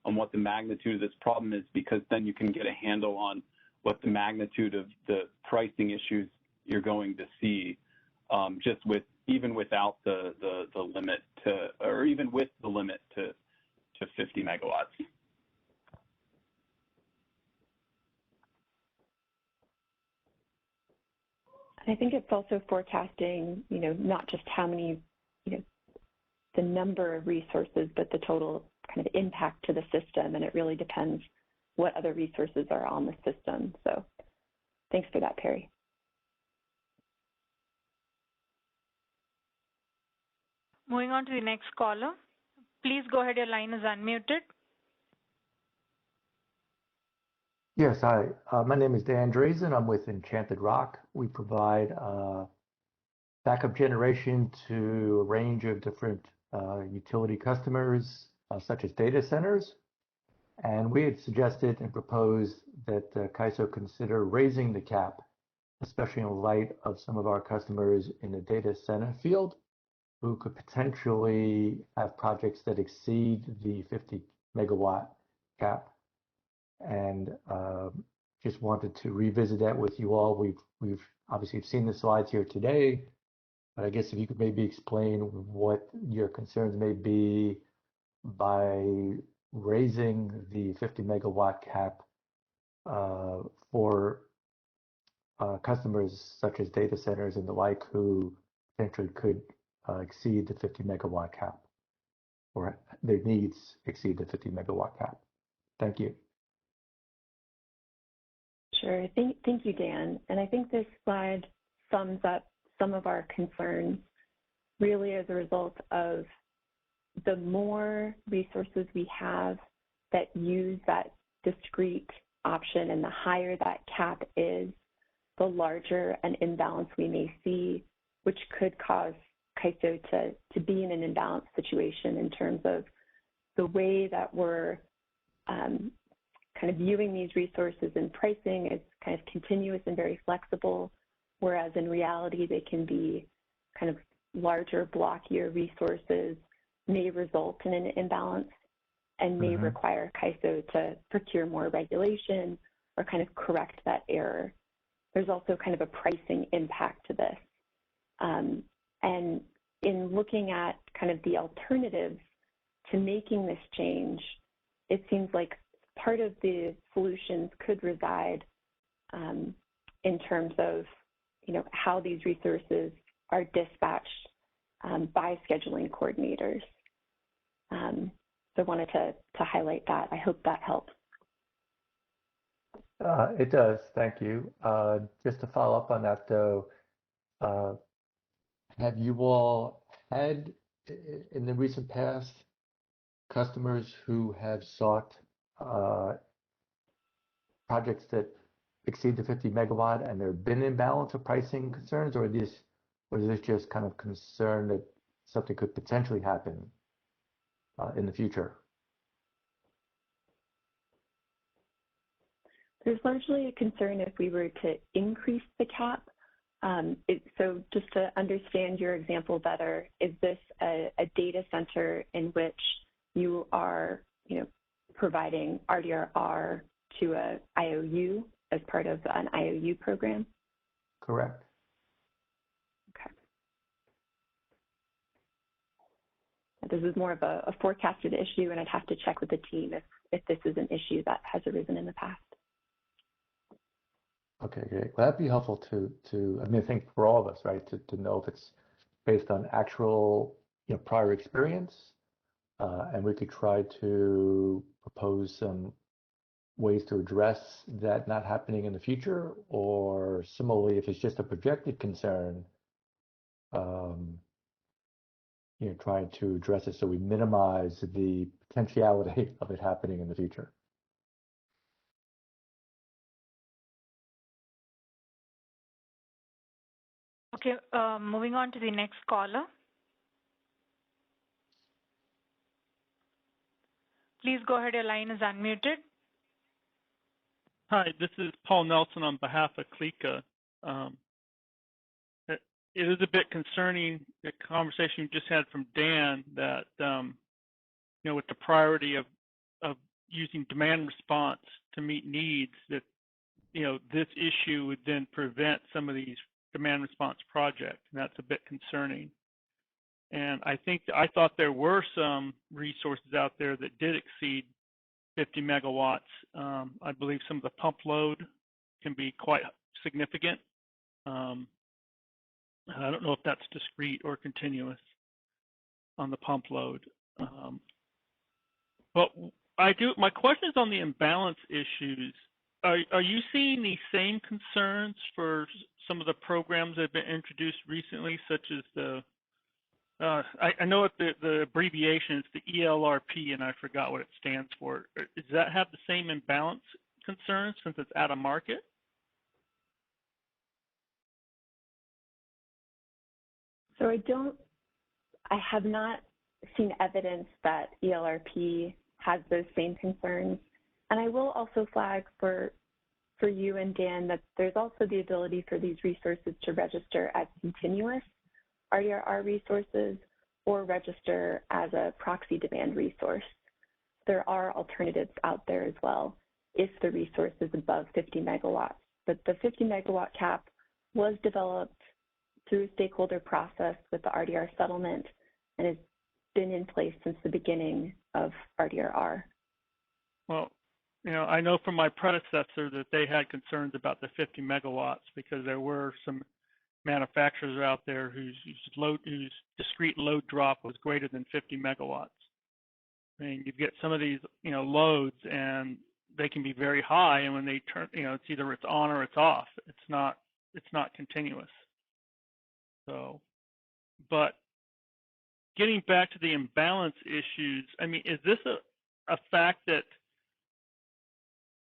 on what the magnitude of this problem is, because then you can get a handle on what the magnitude of the pricing issues you're going to see, just even without the limit to, or even with the limit to 50 megawatts. I think it's also forecasting, not just how many, the number of resources, but the total kind of impact to the system. And it really depends what other resources are on the system. So thanks for that, Perry. Moving on to the next caller. Please go ahead, your line is unmuted. Yes, hi. My name is Dan Drazen. I'm with Enchanted Rock. We provide backup generation to a range of different utility customers, such as data centers. And we had suggested and proposed that CAISO consider raising the cap, especially in light of some of our customers in the data center field who could potentially have projects that exceed the 50 megawatt cap. And just wanted to revisit that with you all. We've obviously seen the slides here today, but I guess if you could maybe explain what your concerns may be by raising the 50 megawatt cap for customers such as data centers and the like who potentially could exceed the 50 megawatt cap, or their needs exceed the 50 megawatt cap. Thank you. Sure. Thank you, Dan. And I think this slide sums up some of our concerns really as a result of the more resources we have that use that discrete option and the higher that cap is, the larger an imbalance we may see, which could cause CAISO to be in an imbalance situation in terms of the way that we're kind of viewing these resources and pricing is kind of continuous and very flexible, whereas in reality they can be kind of larger, blockier resources, may result in an imbalance and may require CAISO to procure more regulation or kind of correct that error. There's also kind of a pricing impact to this. And in looking at kind of the alternatives to making this change, it seems like part of the solutions could reside in terms of, how these resources are dispatched by scheduling coordinators. So I wanted to highlight that. I hope that helps. It does. Thank you. Just to follow up on that, though, have you all had in the recent past customers who have sought projects that exceed the 50 megawatt and there have been imbalance or pricing concerns, or is this just kind of concern that something could potentially happen in the future? There's largely a concern if we were to increase the cap. So just to understand your example better, is this a data center in which you are, providing RDRR to a IOU as part of an IOU program? Correct. Okay. This is more of a forecasted issue, and I'd have to check with the team if this is an issue that has arisen in the past. Okay, great. Well, that'd be helpful to I mean, I think for all of us, right, to know if it's based on actual, prior experience, and we could try to propose some ways to address that not happening in the future, or similarly, if it's just a projected concern, trying to address it so we minimize the potentiality of it happening in the future. Okay, moving on to the next caller. Please go ahead, your line is unmuted. Hi, this is Paul Nelson on behalf of CLICA. It is a bit concerning, the conversation you just had from Dan, that with the priority of using demand response to meet needs, that this issue would then prevent some of these demand response projects, and that's a bit concerning. And I thought there were some resources out there that did exceed 50 megawatts. I believe some of the pump load can be quite significant. I don't know if that's discrete or continuous on the pump load. But my question is on the imbalance issues. Are you seeing the same concerns for some of the programs that have been introduced recently, such as the, I know the abbreviation is the ELRP, and I forgot what it stands for. Does that have the same imbalance concerns since it's out of market? So I have not seen evidence that ELRP has those same concerns. And I will also flag for you and Dan that there's also the ability for these resources to register as continuous RDRR resources or register as a proxy demand resource. There are alternatives out there as well if the resource is above 50 megawatts. But the 50 megawatt cap was developed through a stakeholder process with the RDR settlement and has been in place since the beginning of RDRR. Well, I know from my predecessor that they had concerns about the 50 megawatts because there were some manufacturers out there whose discrete load drop was greater than 50 megawatts. I mean, you get some of these, loads, and they can be very high, and when they turn, it's either it's on or it's off. It's not continuous. So, but getting back to the imbalance issues, I mean, is this a fact that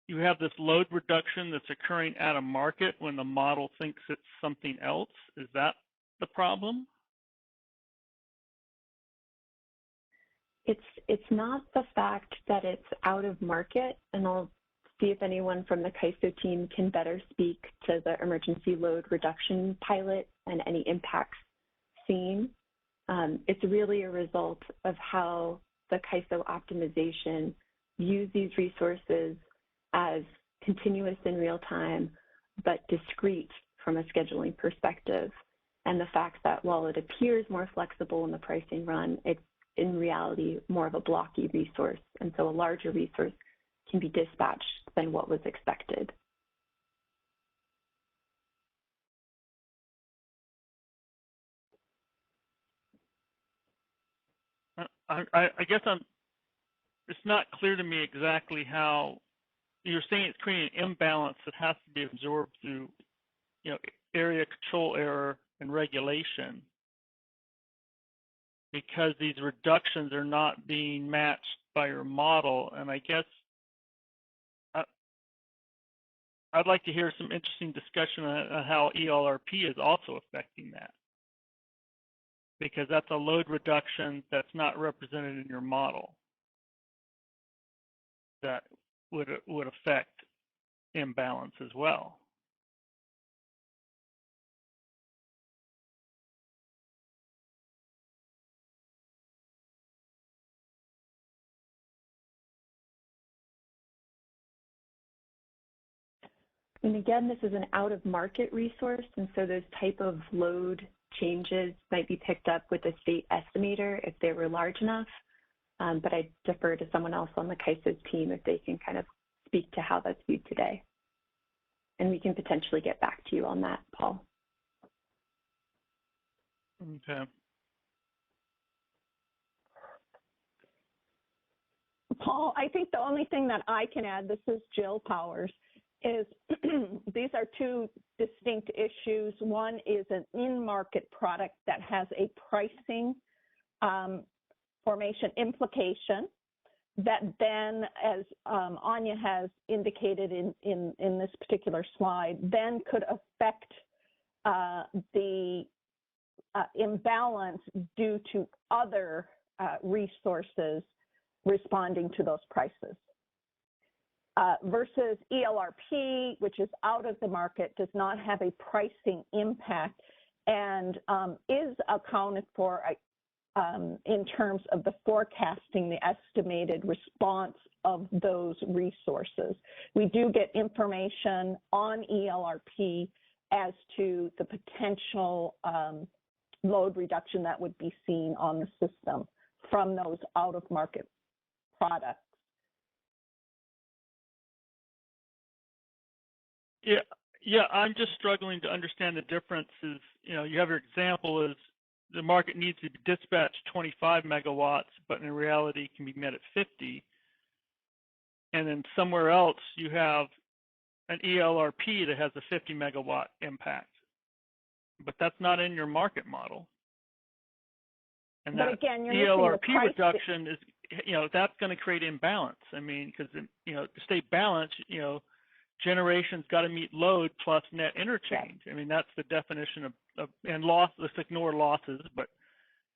you have this load reduction that's occurring at a market when the model thinks it's something else? Is that the problem? It's not the fact that it's out of market, and I'll see if anyone from the CAISO team can better speak to the emergency load reduction pilot and any impacts seen. It's really a result of how the CAISO optimization views these resources as continuous in real time, but discrete from a scheduling perspective. And the fact that while it appears more flexible in the pricing run, it's in reality more of a blocky resource. And so a larger resource can be dispatched than what was expected. I guess it's not clear to me exactly how you're saying it's creating an imbalance that has to be absorbed through, area control error and regulation, because these reductions are not being matched by your model. And I guess I'd like to hear some interesting discussion on how ELRP is also affecting that, because that's a load reduction that's not represented in your model that would affect imbalance as well. And again, this is an out-of-market resource, and so those type of load changes might be picked up with the state estimator if they were large enough. But I defer to someone else on the CAISO's team if they can kind of speak to how that's viewed today. And we can potentially get back to you on that, Paul. Okay. Paul, I think the only thing that I can add, this is Jill Powers, is these are two distinct issues. One is an in-market product that has a pricing formation implication that then, as Anya has indicated in this particular slide, then could affect the imbalance due to other resources responding to those prices. Versus ELRP, which is out of the market, does not have a pricing impact and is accounted for in terms of the forecasting, the estimated response of those resources. We do get information on ELRP as to the potential load reduction that would be seen on the system from those out-of-market products. Yeah, I'm just struggling to understand the differences. You know, you have your example is the market needs to dispatch 25 megawatts, but in reality can be met at 50. And then somewhere else you have an ELRP that has a 50 megawatt impact, but that's not in your market model. And but that again, you're ELRP reduction is, you know, that's going to create imbalance. I mean, because, you know, to stay balanced, you know, generation's got to meet load plus net interchange. I mean, that's the definition of and loss. Let's ignore losses, but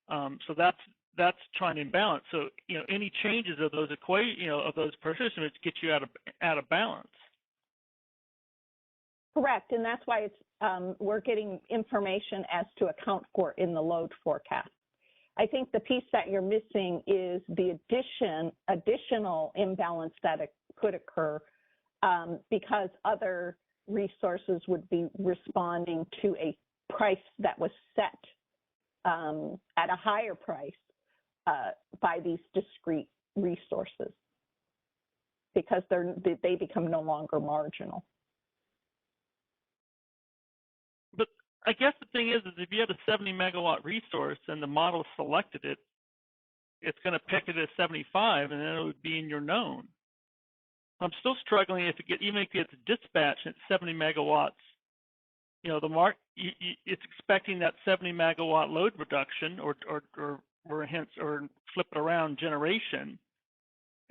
so that's trying to imbalance. So, you know, any changes of those of those participants get you out of balance. Correct, and that's why it's we're getting information as to account for in the load forecast. I think the piece that you're missing is the additional imbalance that could occur because other resources would be responding to a price that was set at a higher price by these discrete resources because they become no longer marginal. But I guess the thing is if you have a 70 megawatt resource and the model selected it, it's going to pick it at 75 and then it would be in your known. I'm still struggling even if it gets dispatched at 70 megawatts. You know, the market it's expecting that 70 megawatt load reduction or flip it around generation,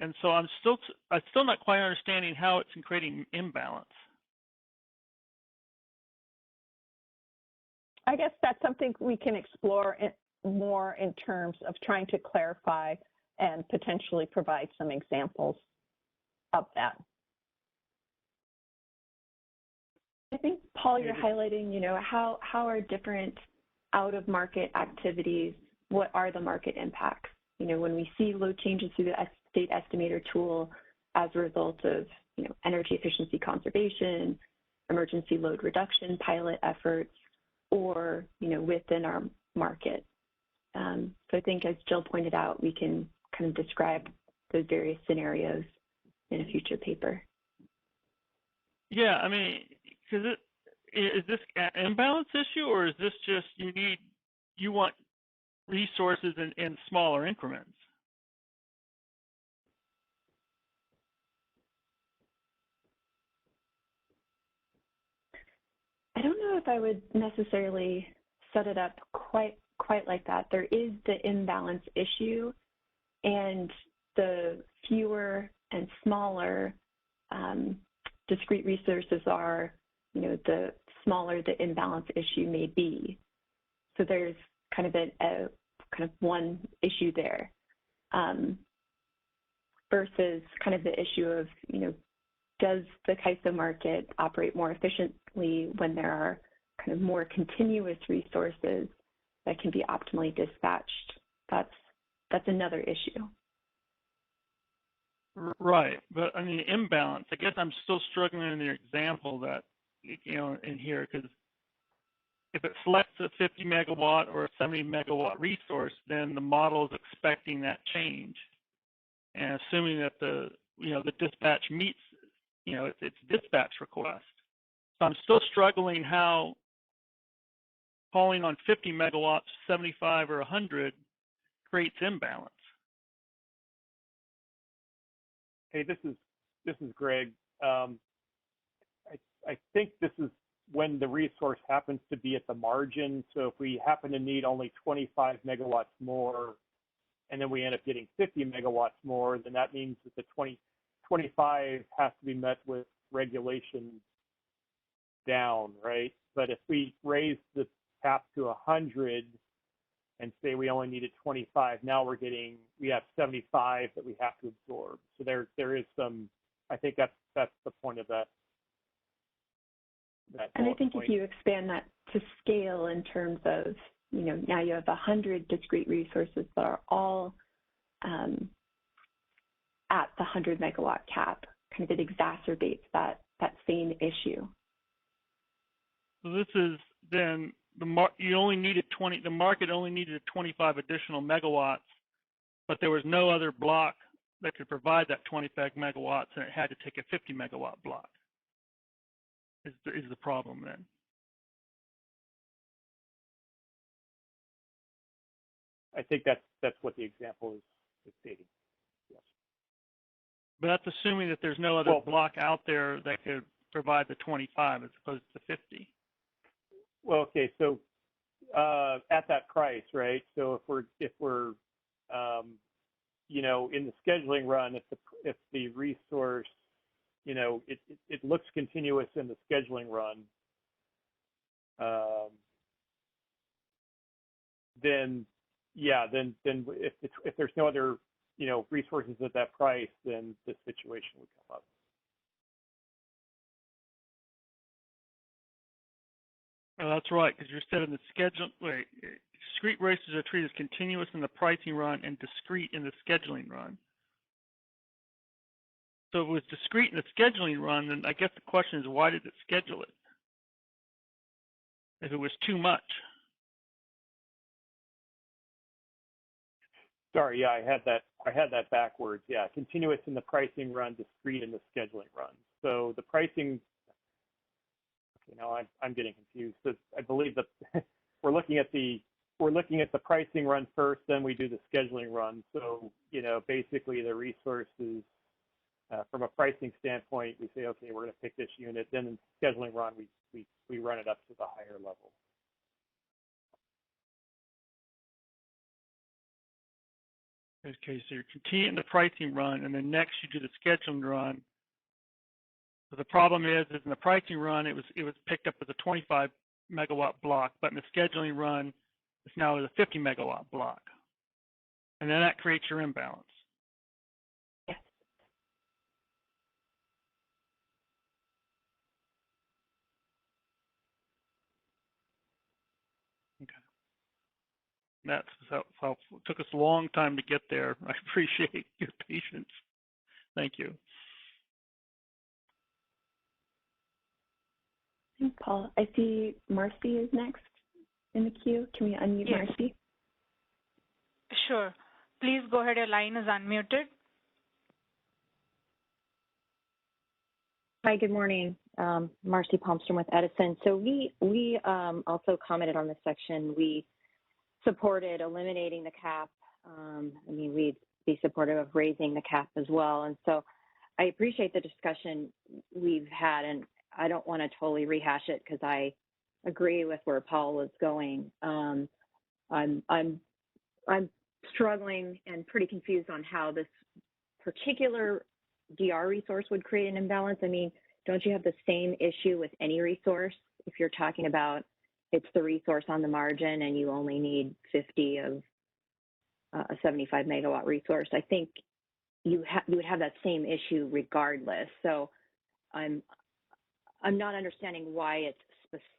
and so I'm still not quite understanding how it's creating imbalance. I guess that's something we can explore more in terms of trying to clarify and potentially provide some examples of that. I think, Paul, you're highlighting, you know, how are different out-of-market activities, what are the market impacts? You know, when we see load changes through the state estimator tool as a result of, you know, energy efficiency conservation, emergency load reduction pilot efforts, or, you know, within our market. So I think, as Jill pointed out, we can kind of describe those various scenarios in a future paper. Yeah, I mean, because is this an imbalance issue, or is this just you want resources in smaller increments? I don't know if I would necessarily set it up quite like that. There is the imbalance issue, and the fewer and smaller discrete resources are, you know, the smaller the imbalance issue may be. So there's kind of one issue there, versus kind of the issue of, you know, does the CAISO market operate more efficiently when there are kind of more continuous resources that can be optimally dispatched? That's another issue. Right, but I mean, imbalance, I guess I'm still struggling in the example that, you know, in here, because if it selects a 50 megawatt or a 70 megawatt resource, then the model is expecting that change, and assuming that the dispatch meets its dispatch request. So I'm still struggling how calling on 50 megawatts, 75 or 100 creates imbalance. Hey, this is Greg. I think this is when the resource happens to be at the margin. So if we happen to need only 25 megawatts more, and then we end up getting 50 megawatts more, then that means that the 25 has to be met with regulation down, right? But if we raise the cap to 100 and say we only needed 25, now we have 75 that we have to absorb. So there is some, I think that's the point of that. And I think if you expand that to scale in terms of, now you have 100 discrete resources that are all at the 100 megawatt cap, kind of it exacerbates that same issue. So this is then the market only needed 25 additional megawatts, but there was no other block that could provide that 25 megawatts, and it had to take a 50 megawatt block. Is the problem then? I think that's what the example is stating. Yes. But that's assuming that there's no other block out there that could provide the 25 as opposed to 50. Well, okay, so at that price, right? So if we're in the scheduling run, if the resource, it looks continuous in the scheduling run, then if there's no other resources at that price, then this situation would come up. Oh, that's right, because you said in the discrete races are treated as continuous in the pricing run and discrete in the scheduling run. So if it was discrete in the scheduling run, then I guess the question is, why did it schedule it? If it was too much. Sorry, yeah, I had that backwards. Yeah, continuous in the pricing run, discrete in the scheduling run. So the pricing, I'm getting confused. So I believe that we're looking at the pricing run first, then we do the scheduling run. So basically the resources, from a pricing standpoint, we say, okay, we're going to pick this unit. Then in the scheduling run, we run it up to the higher level. Okay, so you're continuing the pricing run, and then next you do the scheduling run. So the problem is in the pricing run, it was picked up as a 25 megawatt block, but in the scheduling run, it's now a 50 megawatt block, and then that creates your imbalance. Yes. Okay. That's helpful. It took us a long time to get there. I appreciate your patience. Thank you. Thanks, Paul. I see Marcy is next in the queue. Can we unmute Marcy? Sure. Please go ahead. Your line is unmuted. Hi, good morning. Marcy Palmstrom with Edison. So we also commented on this section. We supported eliminating the cap. We'd be supportive of raising the cap as well. And so I appreciate the discussion we've had, and I don't want to totally rehash it because I agree with where Paul was going. I'm struggling and pretty confused on how this particular DR resource would create an imbalance. Don't you have the same issue with any resource if you're talking about it's the resource on the margin and you only need 50 of a 75 megawatt resource? I think you would have that same issue regardless. So I'm not understanding why it's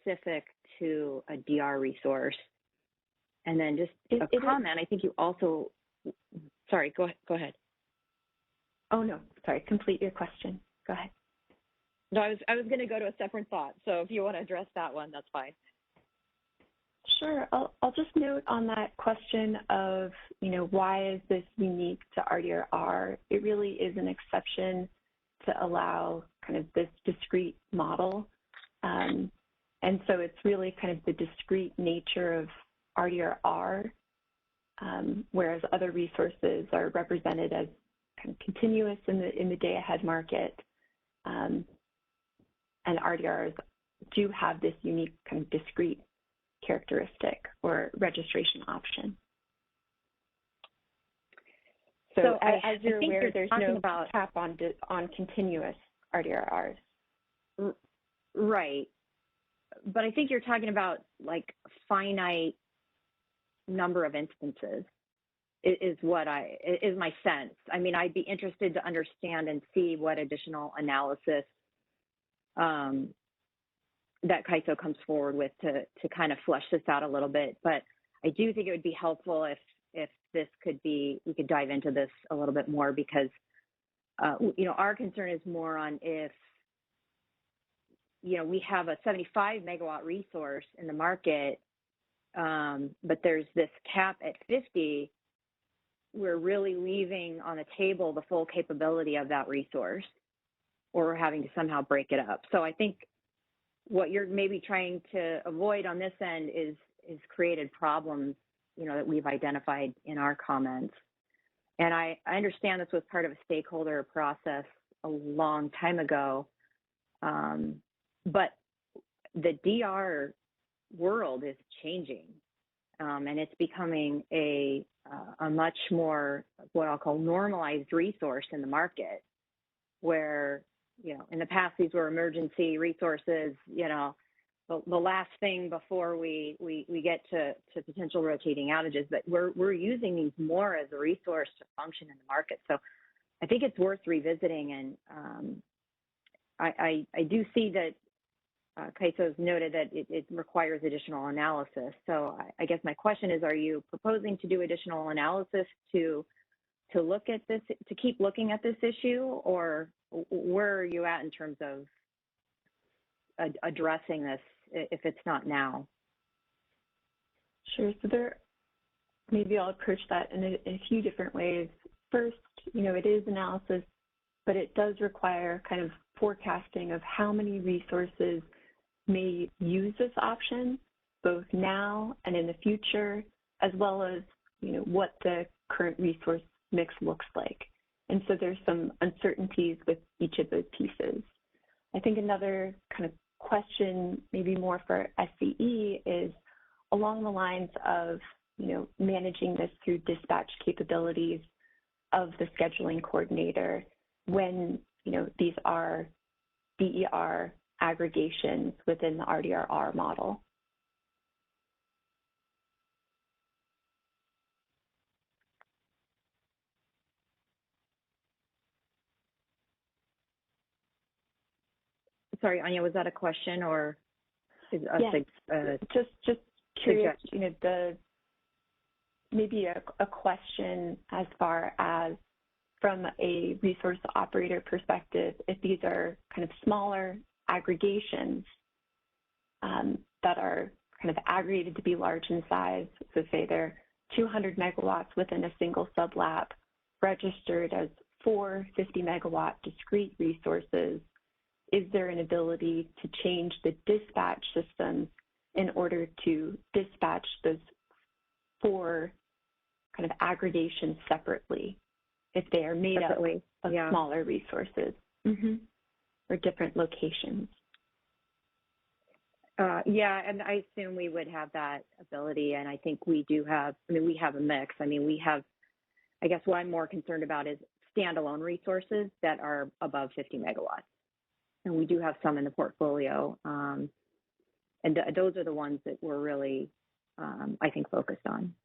specific to a DR resource. And then just a comment, I think you also, sorry, go ahead. Oh, no, sorry, complete your question. Go ahead. No, I was going to go to a separate thought. So if you want to address that one, that's fine. Sure. I'll just note on that question of, why is this unique to RDRR? It really is an exception to allow kind of this discrete model. And so it's really kind of the discrete nature of RDRR, whereas other resources are represented as kind of continuous in the day-ahead market. And RDRs do have this unique kind of discrete characteristic or registration option. So as you're aware, there's no cap on continuous RDRRs. Right. But I think you're talking about like finite number of instances is my sense. I mean, I'd be interested to understand and see what additional analysis that CAISO comes forward with to kind of flesh this out a little bit. But I do think it would be helpful if this we could dive into this a little bit more, because, our concern is more on if, we have a 75 megawatt resource in the market, but there's this cap at 50, we're really leaving on the table the full capability of that resource, or we're having to somehow break it up. So I think what you're maybe trying to avoid on this end is created problems, that we've identified in our comments. And I understand this was part of a stakeholder process a long time ago, but the DR world is changing, and it's becoming a much more what I'll call normalized resource in the market, where, in the past, these were emergency resources, the last thing before we get to potential rotating outages, but we're using these more as a resource to function in the market. So I think it's worth revisiting, and I do see that CAISO's noted that it requires additional analysis. So I guess my question is, are you proposing to do additional analysis to look at this, to keep looking at this issue, or where are you at in terms of addressing this if it's not now? Sure. So maybe I'll approach that in a few different ways. First, it is analysis, but it does require kind of forecasting of how many resources may use this option, both now and in the future, as well as, what the current resource mix looks like. And so there's some uncertainties with each of those pieces. I think another kind of question, maybe more for SCE, is along the lines of, managing this through dispatch capabilities of the scheduling coordinator when, these are DER aggregations within the RDRR model. Sorry, Anya, was that a question, or is just curious, maybe a question as far as from a resource operator perspective, if these are kind of smaller aggregations that are kind of aggregated to be large in size, so say they're 200 megawatts within a single sublab, registered as 4 50 megawatt discrete resources, is there an ability to change the dispatch systems in order to dispatch those 4 kind of aggregations separately if they are made up of smaller resources or different locations? And I assume we would have that ability, and I think we do have, we have a mix. We have, I guess what I'm more concerned about is standalone resources that are above 50 megawatts. And we do have some in the portfolio, and those are the ones that we're really, I think, focused on,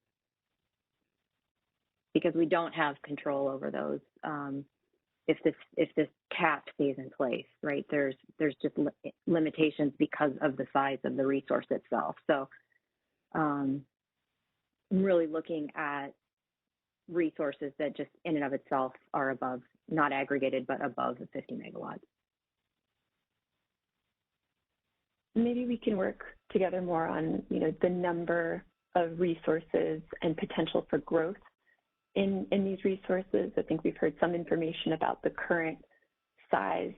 because we don't have control over those if this cap stays in place, right? There's just limitations because of the size of the resource itself. So I'm really looking at resources that just in and of itself are above, not aggregated, but above the 50 megawatts. maybe we can work together more on, the number of resources and potential for growth in these resources. I think we've heard some information about the current size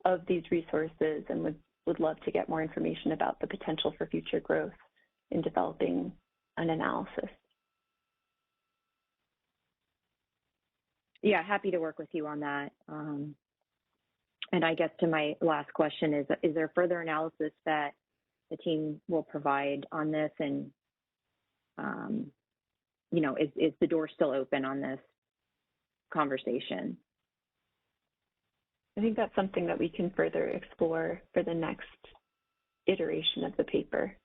of these resources and would love to get more information about the potential for future growth in developing an analysis. Yeah, happy to work with you on that. And I guess to my last question is there further analysis that the team will provide on this? And, is the door still open on this conversation? I think that's something that we can further explore for the next iteration of the paper.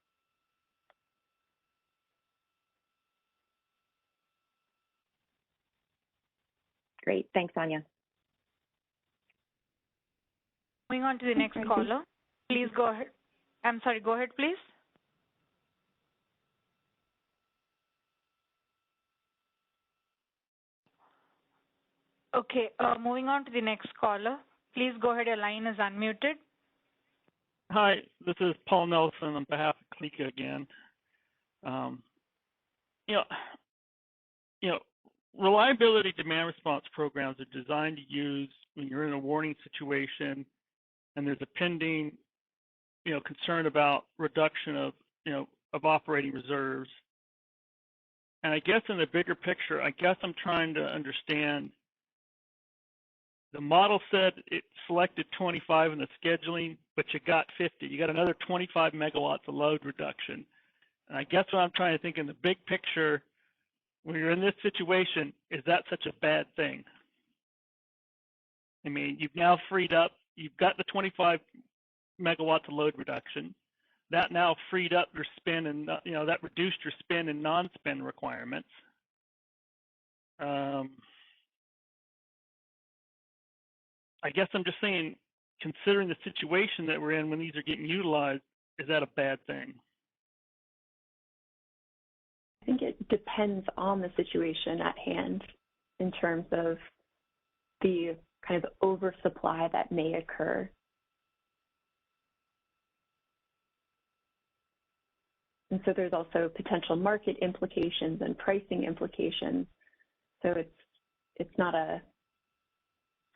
Great. Thanks, Anya. Moving on to the next caller. Please go ahead. I'm sorry, go ahead, please. Okay, moving on to the next caller. Please go ahead, your line is unmuted. Hi, this is Paul Nelson on behalf of CLICA again. Reliability demand response programs are designed to use when you're in a warning situation and there's a pending, concern about reduction of operating reserves. And I guess in the bigger picture, I'm trying to understand. The model said it selected 25 in the scheduling, but you got 50. You got another 25 megawatts of load reduction. And I guess what I'm trying to think in the big picture, when you're in this situation, is that such a bad thing? I mean, you've now freed up, you've got the 25 megawatts of load reduction. That now freed up your spend and, that reduced your spend and non-spend requirements. I guess I'm just saying, considering the situation that we're in when these are getting utilized, is that a bad thing? I think it depends on the situation at hand in terms of the kind of oversupply that may occur. And so there's also potential market implications and pricing implications. So it's not a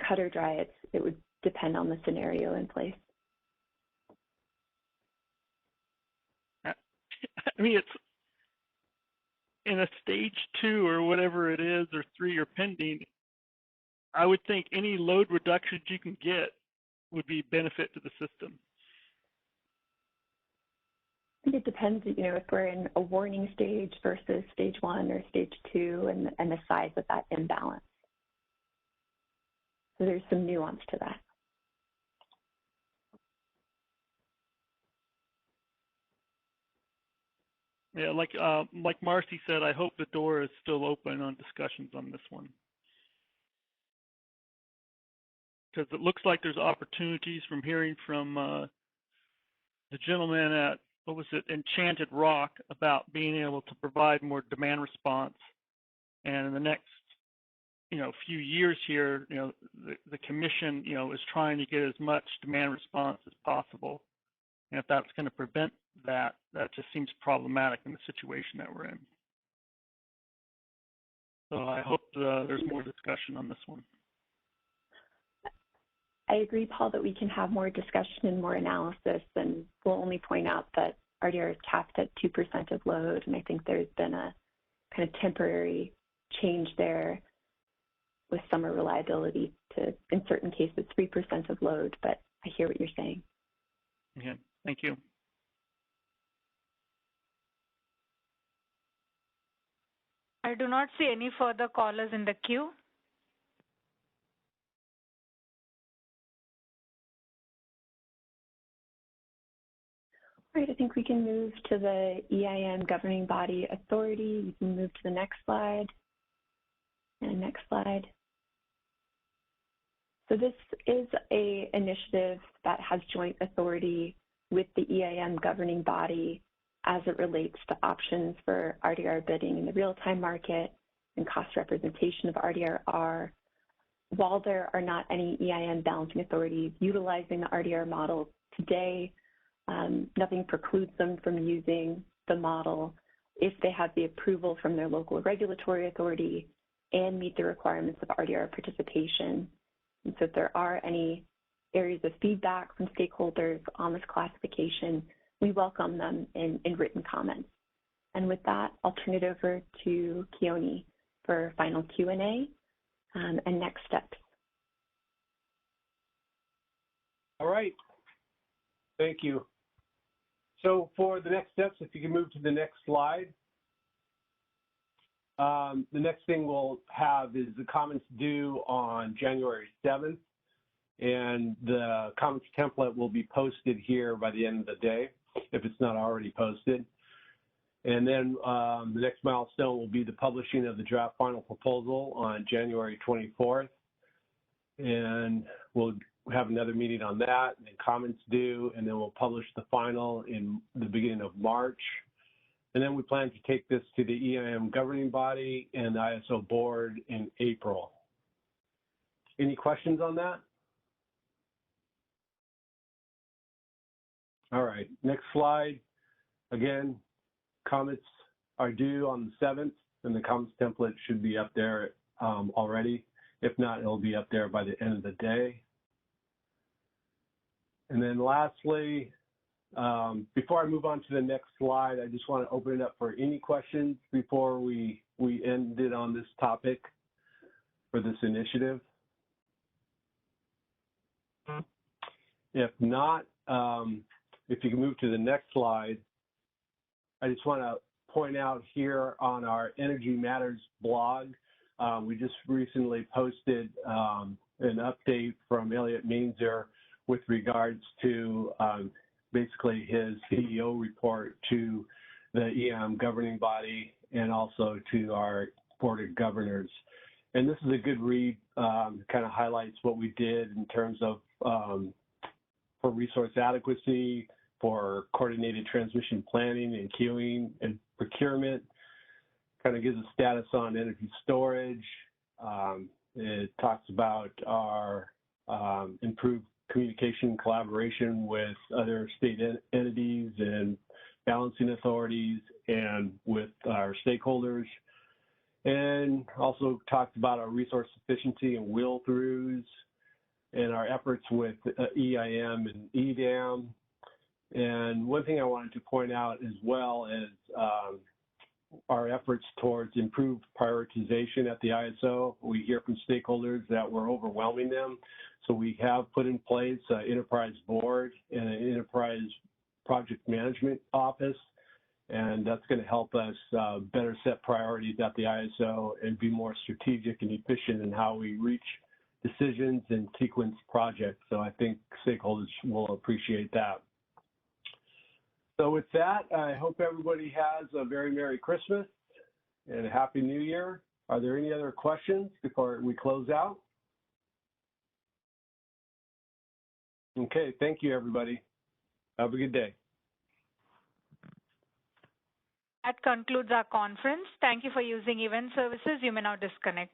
cut or dry. It would depend on the scenario in place. I mean, it's in a stage 2 or whatever it is, or 3 or pending. I would think any load reductions you can get would be benefit to the system. I think it depends, if we're in a warning stage versus stage 1 or stage 2 and the size of that imbalance. So there's some nuance to that. Yeah, like Marcy said, I hope the door is still open on discussions on this one. Because it looks like there's opportunities from hearing from the gentleman at, Enchanted Rock, about being able to provide more demand response. And in the next, few years here, the commission, is trying to get as much demand response as possible. And if that's going to prevent that, that just seems problematic in the situation that we're in. So I hope there's more discussion on this one. I agree, Paul, that we can have more discussion and more analysis, and we'll only point out that RDR is capped at 2% of load, and I think there's been a kind of temporary change there with summer reliability to, in certain cases, 3% of load, but I hear what you're saying. Okay, thank you. I do not see any further callers in the queue. All right, I think we can move to the EIM governing body authority. You can move to the next slide and next slide. So this is an initiative that has joint authority with the EIM governing body as it relates to options for RDR bidding in the real-time market and cost representation of RDR. While there are not any EIM balancing authorities utilizing the RDR model today, Nothing precludes them from using the model if they have the approval from their local regulatory authority and meet the requirements of RDR participation. And so if there are any areas of feedback from stakeholders on this classification, we welcome them in written comments. And with that, I'll turn it over to Keone for final Q&A and next steps. All right. Thank you. So for the next steps, if you can move to the next slide. The next thing we'll have is the comments due on January 7th, and the comments template will be posted here by the end of the day, if it's not already posted. And then the next milestone will be the publishing of the draft final proposal on January 24th. And we'll have another meeting on that, and comments due, and then we'll publish the final in the beginning of March. And then we plan to take this to the EIM governing body and the ISO board in April. Any questions on that? All right, next slide. Again, comments are due on the 7th, and the comments template should be up there already. If not, it'll be up there by the end of the day. And then lastly, before I move on to the next slide, I just want to open it up for any questions before we end it on this topic for this initiative. If not, if you can move to the next slide, I just want to point out here on our Energy Matters blog, we just recently posted an update from Elliot Mainzer with regards to basically his CEO report to the EIM governing body and also to our Board of Governors. And this is a good read, kind of highlights what we did in terms of for resource adequacy, for coordinated transmission planning and queuing and procurement, kind of gives a status on energy storage. It talks about our improved communication and collaboration with other state entities and balancing authorities and with our stakeholders. And also talked about our resource efficiency and wheel-throughs and our efforts with EIM and EDAM. And one thing I wanted to point out as well is our efforts towards improved prioritization at the ISO. We hear from stakeholders that we're overwhelming them. So we have put in place an enterprise board and an enterprise project management office. And that's going to help us better set priorities at the ISO and be more strategic and efficient in how we reach decisions and sequence projects. So I think stakeholders will appreciate that. So with that, I hope everybody has a very Merry Christmas and a Happy New Year. Are there any other questions before we close out? Okay, thank you, everybody. Have a good day. That concludes our conference. Thank you for using Event Services. You may now disconnect.